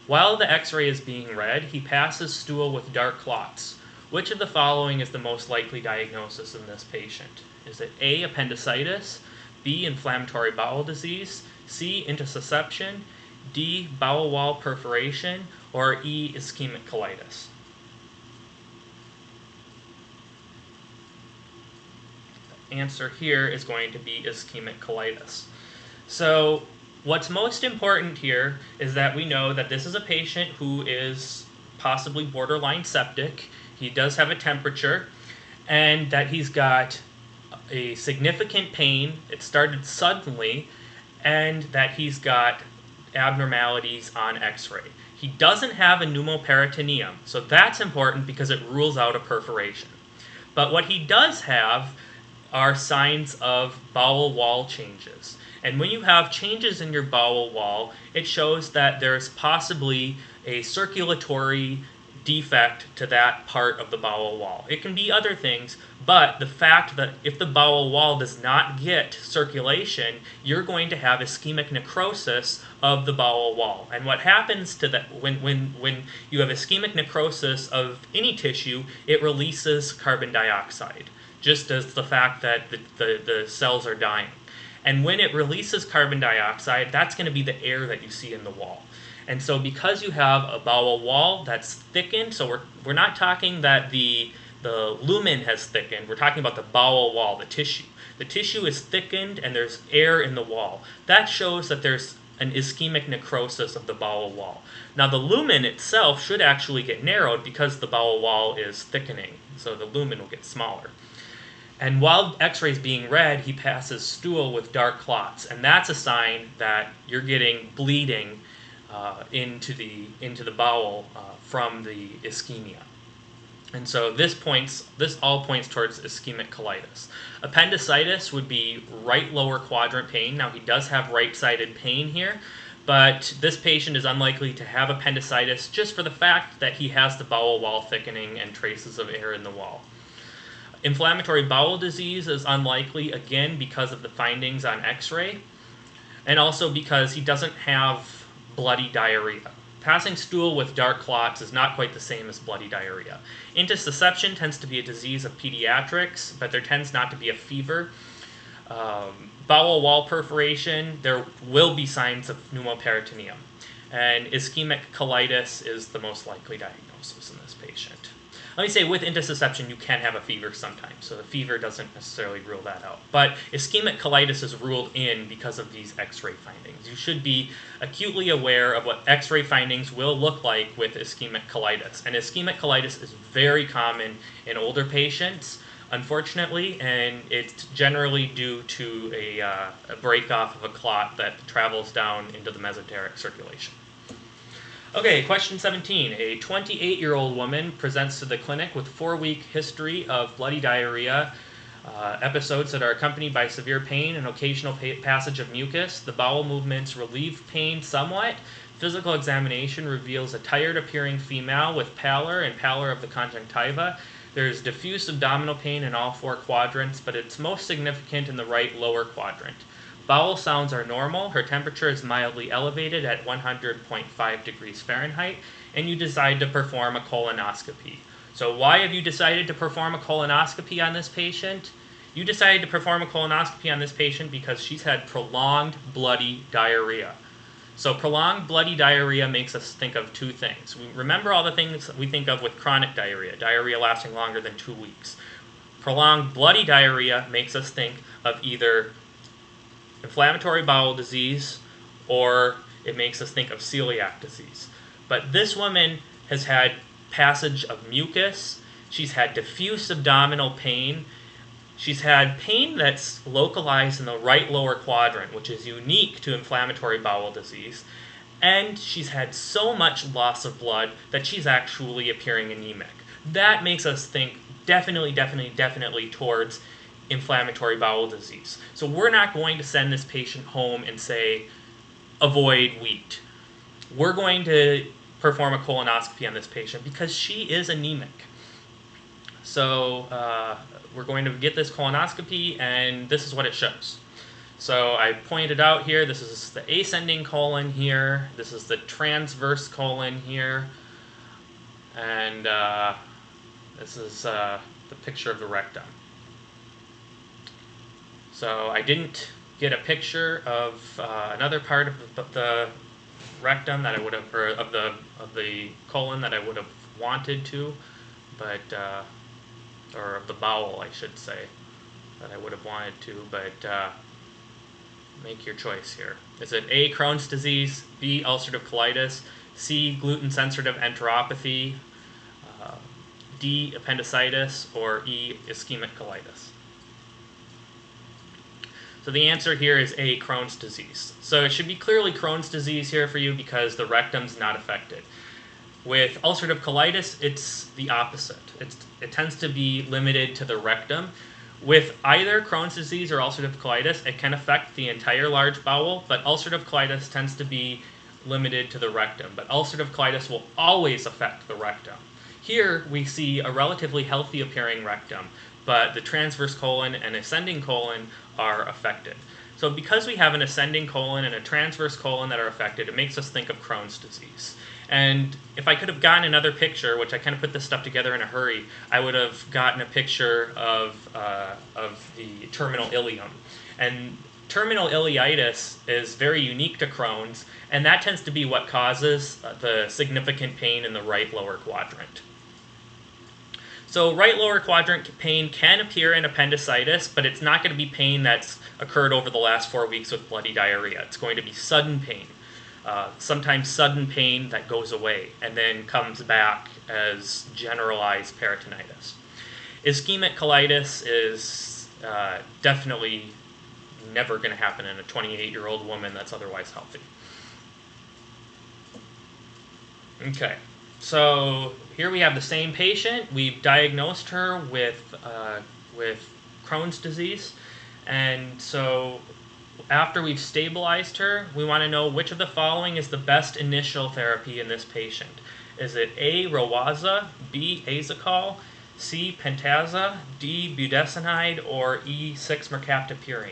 While the x-ray is being read, he passes stool with dark clots. Which of the following is the most likely diagnosis in this patient? Is it A, appendicitis, B, inflammatory bowel disease, C, intussusception, D, bowel wall perforation, or E, ischemic colitis? The answer here is going to be ischemic colitis. So what's most important here is that we know that this is a patient who is possibly borderline septic. He does have a temperature, and that he's got a significant pain. It started suddenly, and that he's got abnormalities on x-ray. He doesn't have a pneumoperitoneum, so that's important because it rules out a perforation. But what he does have are signs of bowel wall changes. And when you have changes in your bowel wall, it shows that there's possibly a circulatory defect to that part of the bowel wall. It can be other things, but the fact that if the bowel wall does not get circulation, you're going to have ischemic necrosis of the bowel wall. And what happens to that when you have ischemic necrosis of any tissue, it releases carbon dioxide, just as the fact that the cells are dying. And when it releases carbon dioxide, that's going to be the air that you see in the wall. And so because you have a bowel wall that's thickened, so we're not talking that the lumen has thickened, we're talking about the bowel wall, the tissue. The tissue is thickened and there's air in the wall. That shows that there's an ischemic necrosis of the bowel wall. Now the lumen itself should actually get narrowed because the bowel wall is thickening, so the lumen will get smaller. And while x-ray is being read, he passes stool with dark clots, and that's a sign that you're getting bleeding into the bowel from the ischemia. And so this all points towards ischemic colitis. Appendicitis would be right lower quadrant pain. Now he does have right-sided pain here, but this patient is unlikely to have appendicitis just for the fact that he has the bowel wall thickening and traces of air in the wall. Inflammatory bowel disease is unlikely, again, because of the findings on x-ray, and also because he doesn't have bloody diarrhea. Passing stool with dark clots is not quite the same as bloody diarrhea. Intussusception tends to be a disease of pediatrics, but there tends not to be a fever. Bowel wall perforation, there will be signs of pneumoperitoneum. And ischemic colitis is the most likely diagnosis in this patient. Let me say, with intussusception, you can have a fever sometimes, so the fever doesn't necessarily rule that out. But ischemic colitis is ruled in because of these x-ray findings. You should be acutely aware of what x-ray findings will look like with ischemic colitis. And ischemic colitis is very common in older patients. unfortunately, and it's generally due to a break off of a clot that travels down into the mesenteric circulation. Okay, question 17. A 28-year-old woman presents to the clinic with 4-week history of bloody diarrhea, episodes that are accompanied by severe pain and occasional passage of mucus. The bowel movements relieve pain somewhat. Physical examination reveals a tired-appearing female with pallor and pallor of the conjunctiva. There's diffuse abdominal pain in all 4 quadrants, but it's most significant in the right lower quadrant. Bowel sounds are normal. Her temperature is mildly elevated at 100.5 degrees Fahrenheit, and you decide to perform a colonoscopy. So why have you decided to perform a colonoscopy on this patient? You decided to perform a colonoscopy on this patient because she's had prolonged bloody diarrhea. So prolonged bloody diarrhea makes us think of 2 things. Remember all the things we think of with chronic diarrhea lasting longer than 2 weeks. Prolonged bloody diarrhea makes us think of either inflammatory bowel disease or it makes us think of celiac disease. But this woman has had passage of mucus, she's had diffuse abdominal pain, she's had pain that's localized in the right lower quadrant, which is unique to inflammatory bowel disease, and she's had so much loss of blood that she's actually appearing anemic. That makes us think definitely towards inflammatory bowel disease. So we're not going to send this patient home and say, avoid wheat. We're going to perform a colonoscopy on this patient because she is anemic. So we're going to get this colonoscopy, and this is what it shows. So I pointed out here, this is the ascending colon here, this is the transverse colon here, and this is the picture of the rectum. So I didn't get a picture of another part of the rectum that I would have, or of the colon that I would have wanted to, but or of the bowel, I should say, that I would have wanted to, but make your choice here. Is it A, Crohn's disease, B, ulcerative colitis, C, gluten-sensitive enteropathy, D, appendicitis, or E, ischemic colitis? So the answer here is A, Crohn's disease. So it should be clearly Crohn's disease here for you because the rectum's not affected. With ulcerative colitis, it's the opposite. It tends to be limited to the rectum. With either Crohn's disease or ulcerative colitis, it can affect the entire large bowel, but ulcerative colitis tends to be limited to the rectum. But ulcerative colitis will always affect the rectum. Here we see a relatively healthy appearing rectum, but the transverse colon and ascending colon are affected. So because we have an ascending colon and a transverse colon that are affected, it makes us think of Crohn's disease. And if I could have gotten another picture, which I kind of put this stuff together in a hurry, I would have gotten a picture of the terminal ileum. And terminal ileitis is very unique to Crohn's, and that tends to be what causes the significant pain in the right lower quadrant. So right lower quadrant pain can appear in appendicitis, but it's not going to be pain that's occurred over the last 4 weeks with bloody diarrhea. It's going to be sudden pain. Sometimes sudden pain that goes away and then comes back as generalized peritonitis. Ischemic colitis is definitely never going to happen in a 28-year-old woman that's otherwise healthy. Okay, so here we have the same patient. We've diagnosed her with Crohn's disease, and so after we've stabilized her, we want to know which of the following is the best initial therapy in this patient. Is it A, Rowaza, B, Azokal, C, Pentasa, D, budesonide, or E, 6-mercaptopurine?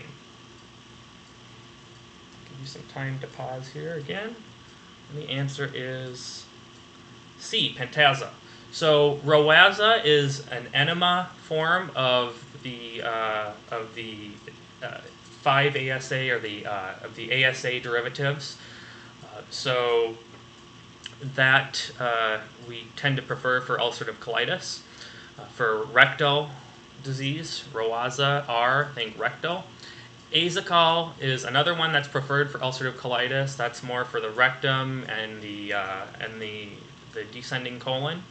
Give you some time to pause here again. And the answer is C, Pentasa. So Rowaza is an enema form of the 5-ASA or of the ASA derivatives. So that we tend to prefer for ulcerative colitis. For rectal disease, Rowaza R, think rectal. Azokal is another one that's preferred for ulcerative colitis. That's more for the rectum and the descending colon.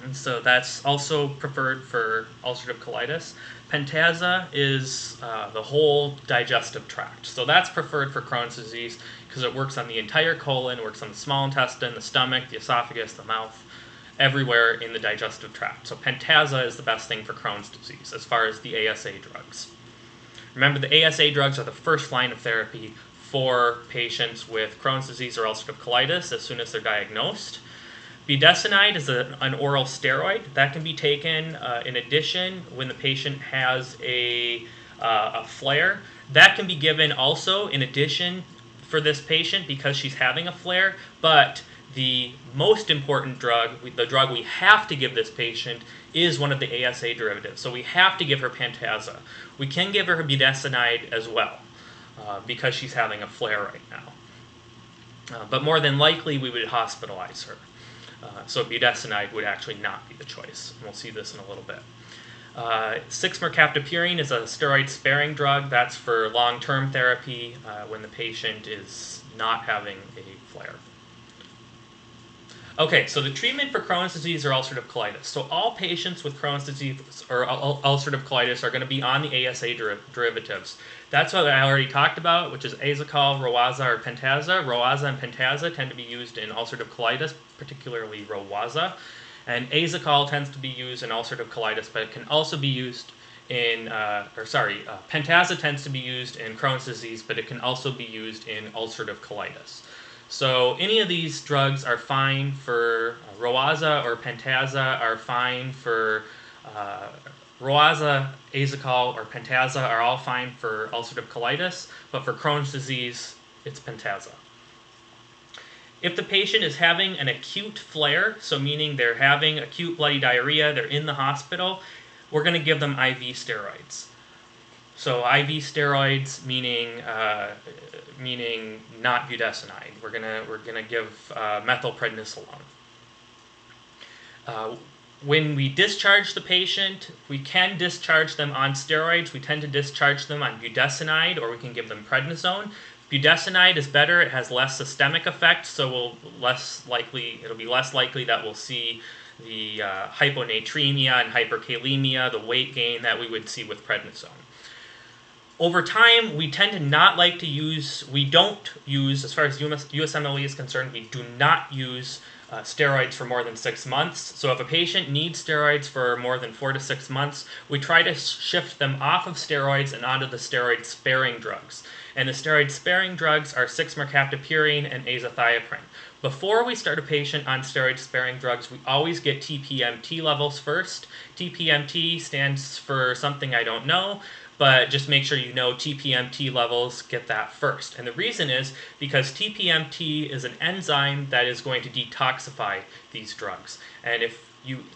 And so that's also preferred for ulcerative colitis. Pentasa is the whole digestive tract. So that's preferred for Crohn's disease because it works on the entire colon, works on the small intestine, the stomach, the esophagus, the mouth, everywhere in the digestive tract. So Pentasa is the best thing for Crohn's disease as far as the ASA drugs. Remember, the ASA drugs are the first line of therapy for patients with Crohn's disease or ulcerative colitis as soon as they're diagnosed. Budesonide is an oral steroid that can be taken in addition when the patient has a flare. That can be given also in addition for this patient because she's having a flare, but the most important drug, the drug we have to give this patient, is one of the ASA derivatives. So we have to give her Pentasa. We can give her budesonide as well because she's having a flare right now. But more than likely, we would hospitalize her. So budesonide would actually not be the choice. We'll see this in a little bit. 6-mercaptopurine is a steroid-sparing drug. That's for long-term therapy when the patient is not having a flare. Okay, so the treatment for Crohn's disease or ulcerative colitis. So all patients with Crohn's disease or ulcerative colitis are going to be on the ASA derivatives. That's what I already talked about, which is Azokal, Roaza, or Pentasa. Roaza and Pentasa tend to be used in ulcerative colitis, particularly Roaza. And Azokal tends to be used in ulcerative colitis, but it can also be used in, Pentasa tends to be used in Crohn's disease, but it can also be used in ulcerative colitis. So any of these drugs are fine for Roaza or Pentasa are fine for Roaza, Azokal, or Pentasa are all fine for ulcerative colitis, but for Crohn's disease, it's Pentasa. If the patient is having an acute flare, so meaning they're having acute bloody diarrhea, they're in the hospital, we're going to give them IV steroids. So IV steroids meaning not budesonide. We're gonna give methylprednisolone. When we discharge the patient, we can discharge them on steroids. We tend to discharge them on budesonide, or we can give them prednisone. Budesonide is better. It has less systemic effects, so it'll be less likely that we'll see the hyponatremia and hyperkalemia, the weight gain that we would see with prednisone. Over time, we tend to not like to use, we don't use, as far as USMLE is concerned, we do not use steroids for more than 6 months. So if a patient needs steroids for more than 4 to 6 months, we try to shift them off of steroids and onto the steroid-sparing drugs. And the steroid-sparing drugs are 6-mercaptopurine and azathioprine. Before we start a patient on steroid-sparing drugs, we always get TPMT levels first. TPMT stands for something I don't know, but just make sure you know TPMT levels, get that first. And the reason is because TPMT is an enzyme that is going to detoxify these drugs. And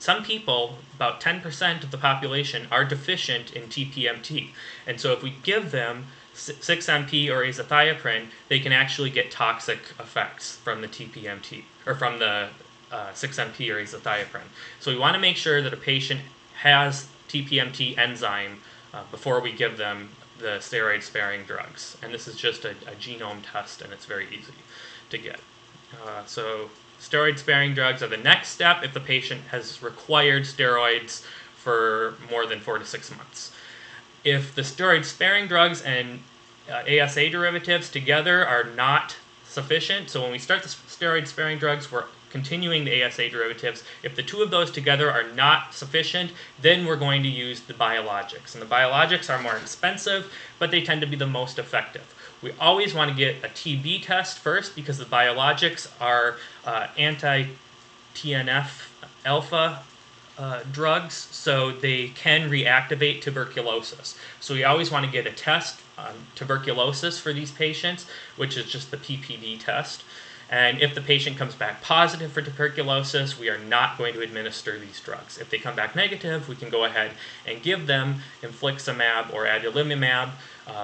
some people, about 10% of the population, are deficient in TPMT. And so if we give them 6-MP or azathioprine, they can actually get toxic effects from the TPMT, or from the 6-MP or azathioprine. So we want to make sure that a patient has TPMT enzyme before we give them the steroid-sparing drugs. And this is just a genome test, and it's very easy to get. So steroid-sparing drugs are the next step if the patient has required steroids for more than 4 to 6 months. If the steroid-sparing drugs and ASA derivatives together are not sufficient, so when we start the steroid-sparing drugs, we're continuing the ASA derivatives. If the two of those together are not sufficient, then we're going to use the biologics. And the biologics are more expensive, but they tend to be the most effective. We always want to get a TB test first because the biologics are anti-TNF-alpha drugs, so they can reactivate tuberculosis. So we always want to get a test on tuberculosis for these patients, which is just the PPD test. And if the patient comes back positive for tuberculosis, we are not going to administer these drugs. If they come back negative, we can go ahead and give them infliximab or adalimumab,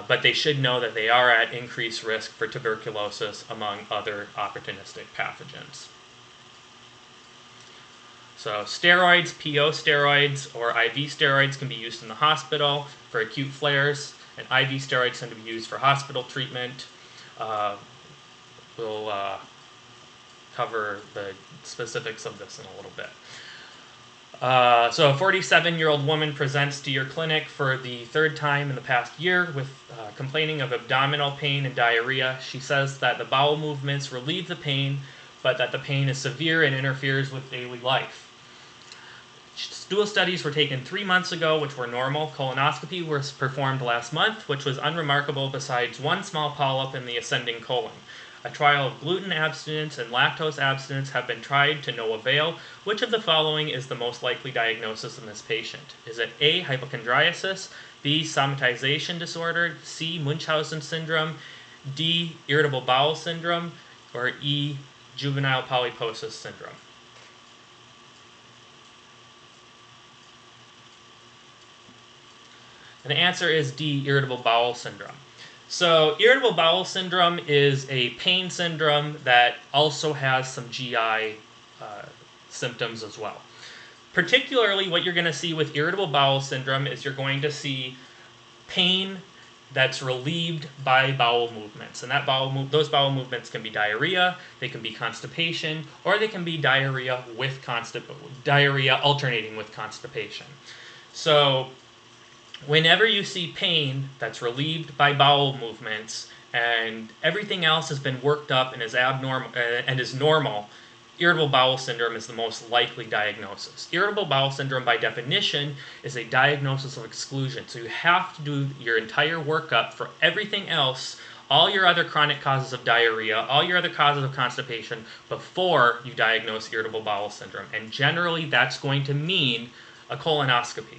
but they should know that they are at increased risk for tuberculosis among other opportunistic pathogens. So steroids, PO steroids, or IV steroids can be used in the hospital for acute flares, and IV steroids tend to be used for hospital treatment. We'll cover the specifics of this in a little bit. So a 47-year-old woman presents to your clinic for the third time in the past year with complaining of abdominal pain and diarrhea. She says that the bowel movements relieve the pain, but that the pain is severe and interferes with daily life. Stool studies were taken 3 months ago, which were normal. Colonoscopy was performed last month, which was unremarkable besides one small polyp in the ascending colon. A trial of gluten abstinence and lactose abstinence have been tried to no avail. Which of the following is the most likely diagnosis in this patient? Is it A, hypochondriasis, B, somatization disorder, C, Munchausen syndrome, D, irritable bowel syndrome, or E, juvenile polyposis syndrome? And the answer is D, irritable bowel syndrome. So irritable bowel syndrome is a pain syndrome that also has some GI symptoms as well. Particularly what you're going to see with irritable bowel syndrome is you're going to see pain that's relieved by bowel movements. And those bowel movements can be diarrhea, they can be constipation, or they can be diarrhea alternating with constipation. So whenever you see pain that's relieved by bowel movements and everything else has been worked up and is abnormal and is normal, irritable bowel syndrome is the most likely diagnosis. Irritable bowel syndrome, by definition, is a diagnosis of exclusion. So you have to do your entire workup for everything else, all your other chronic causes of diarrhea, all your other causes of constipation, before you diagnose irritable bowel syndrome. And generally, that's going to mean a colonoscopy.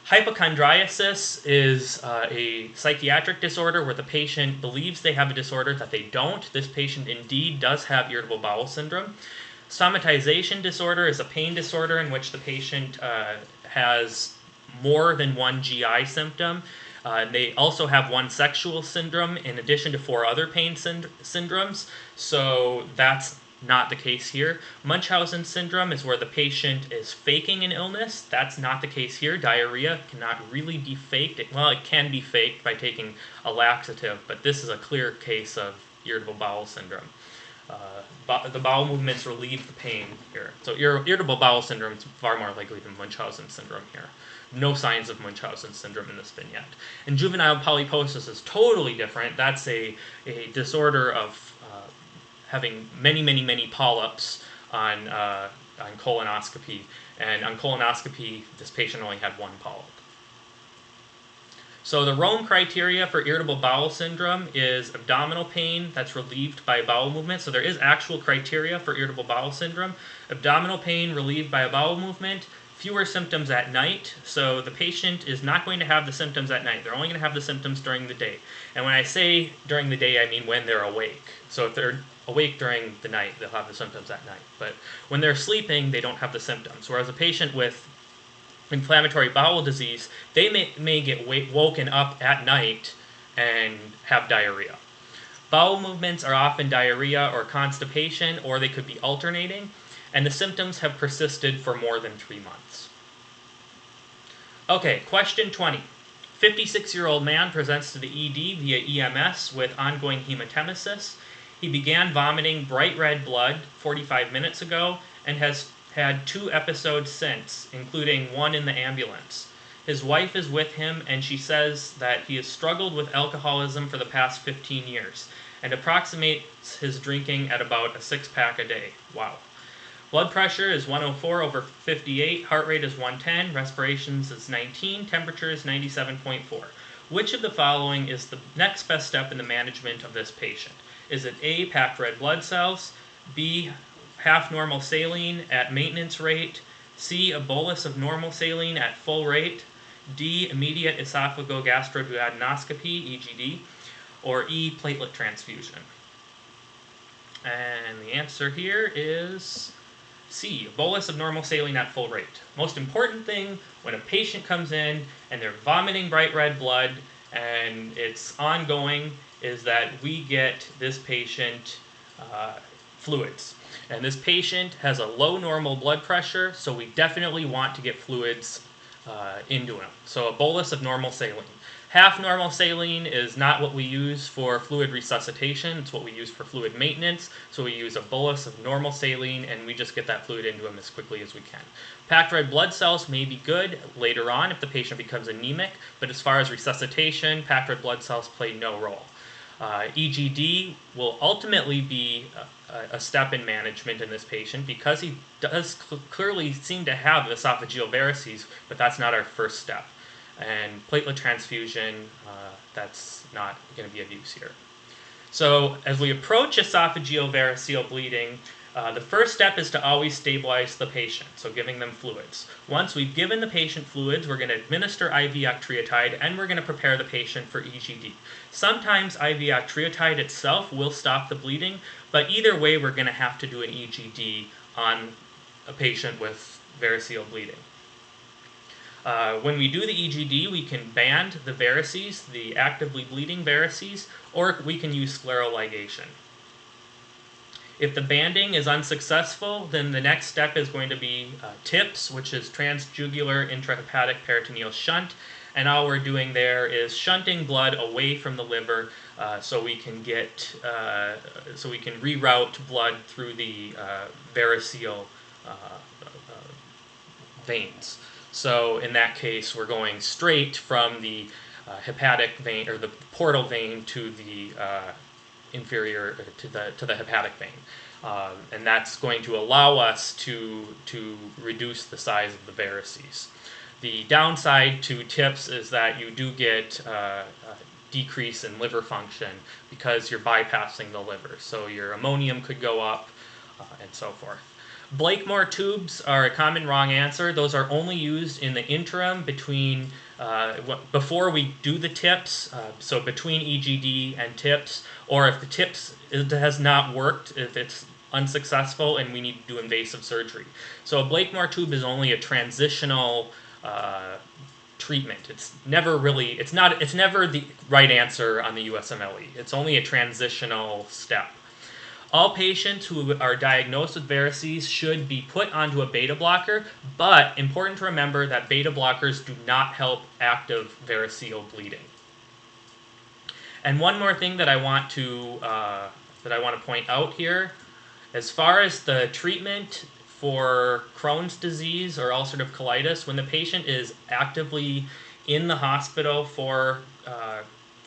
Hypochondriasis is a psychiatric disorder where the patient believes they have a disorder that they don't. This patient indeed does have irritable bowel syndrome. Somatization disorder is a pain disorder in which the patient has more than one GI symptom. They also have one sexual syndrome in addition to 4 other pain syndromes, so that's not the case here. Munchausen syndrome is where the patient is faking an illness. That's not the case here. Diarrhea cannot really be faked. Well, it can be faked by taking a laxative, but this is a clear case of irritable bowel syndrome. The bowel movements relieve the pain here. So irritable bowel syndrome is far more likely than Munchausen syndrome here. No signs of Munchausen syndrome in this vignette. And juvenile polyposis is totally different. That's a disorder of having many polyps on colonoscopy. And on colonoscopy, this patient only had 1 polyp. So the Rome criteria for irritable bowel syndrome is abdominal pain that's relieved by bowel movement. So there is actual criteria for irritable bowel syndrome. Abdominal pain relieved by a bowel movement, fewer symptoms at night. So the patient is not going to have the symptoms at night. They're only going to have the symptoms during the day. And when I say during the day, I mean when they're awake. So if they're awake during the night, they'll have the symptoms at night. But when they're sleeping, they don't have the symptoms. Whereas a patient with inflammatory bowel disease, they may get woken up at night and have diarrhea. Bowel movements are often diarrhea or constipation, or they could be alternating, and the symptoms have persisted for more than 3 months. Okay, question 20. 56-year-old man presents to the ED via EMS with ongoing hematemesis. He began vomiting bright red blood 45 minutes ago and has had 2 episodes since, including one in the ambulance. His wife is with him, and she says that he has struggled with alcoholism for the past 15 years and approximates his drinking at about a 6-pack a day. Wow. Blood pressure is 104/58, heart rate is 110, respirations is 19, temperature is 97.4. Which of the following is the next best step in the management of this patient? Is it A, packed red blood cells, B, half normal saline at maintenance rate, C, a bolus of normal saline at full rate, D, immediate esophagogastroduodenoscopy, EGD, or E, platelet transfusion? And the answer here is C, a bolus of normal saline at full rate. Most important thing when a patient comes in and they're vomiting bright red blood and it's ongoing is that we get this patient fluids. And this patient has a low normal blood pressure, so we definitely want to get fluids into him. So a bolus of normal saline. Half normal saline is not what we use for fluid resuscitation. It's what we use for fluid maintenance. So we use a bolus of normal saline, and we just get that fluid into him as quickly as we can. Packed red blood cells may be good later on if the patient becomes anemic, but as far as resuscitation, packed red blood cells play no role. EGD will ultimately be a step in management in this patient because he does clearly seem to have esophageal varices, but that's not our first step. And platelet transfusion, that's not going to be of use here. So as we approach esophageal variceal bleeding, the first step is to always stabilize the patient, so giving them fluids. Once we've given the patient fluids, we're going to administer IV octreotide, and we're going to prepare the patient for EGD. Sometimes IV octreotide itself will stop the bleeding, but either way, we're going to have to do an EGD on a patient with variceal bleeding. When we do the EGD, we can band the varices, the actively bleeding varices, or we can use scleral ligation. If the banding is unsuccessful, then the next step is going to be TIPS, which is transjugular intrahepatic peritoneal shunt. And all we're doing there is shunting blood away from the liver, so we can reroute blood through the variceal veins. So in that case, we're going straight from the hepatic vein, or the portal vein, to the inferior to the hepatic vein, and that's going to allow us to reduce the size of the varices. The downside to TIPS is that you do get a decrease in liver function because you're bypassing the liver, so your ammonium could go up, and so forth. Blakemore tubes are a common wrong answer. Those are only used in the interim between before we do the TIPS, so between EGD and TIPS, or if the TIPS has not worked, if it's unsuccessful and we need to do invasive surgery. So a Blakemore tube is only a transitional treatment. It's never the right answer on the USMLE. It's only a transitional step. All patients who are diagnosed with varices should be put onto a beta blocker, but important to remember that beta blockers do not help active variceal bleeding. And one more thing that I want to point out here, as far as the treatment for Crohn's disease or ulcerative colitis, when the patient is actively in the hospital for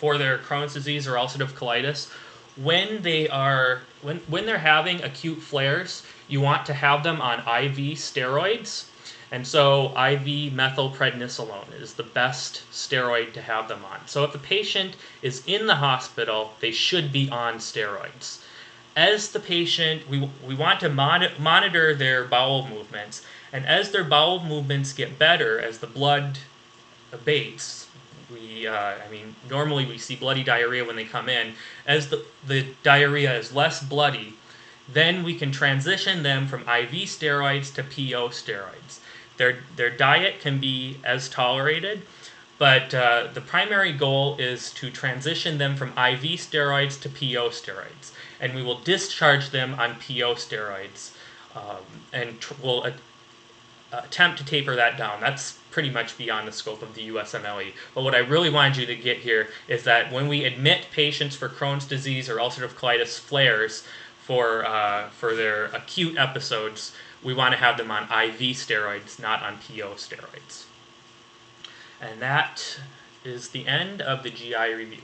their Crohn's disease or ulcerative colitis, when they're having acute flares, you want to have them on IV steroids. And so IV methylprednisolone is the best steroid to have them on. So if the patient is in the hospital, they should be on steroids. As the patient, we want to monitor their bowel movements. And as their bowel movements get better, as the blood abates, normally we see bloody diarrhea when they come in. As the diarrhea is less bloody, then we can transition them from IV steroids to PO steroids. Their diet can be as tolerated, but the primary goal is to transition them from IV steroids to PO steroids. And we will discharge them on PO steroids, and we'll attempt to taper that down. That's pretty much beyond the scope of the USMLE. But what I really wanted you to get here is that when we admit patients for Crohn's disease or ulcerative colitis flares for their acute episodes, we want to have them on IV steroids, not on PO steroids. And that is the end of the GI review.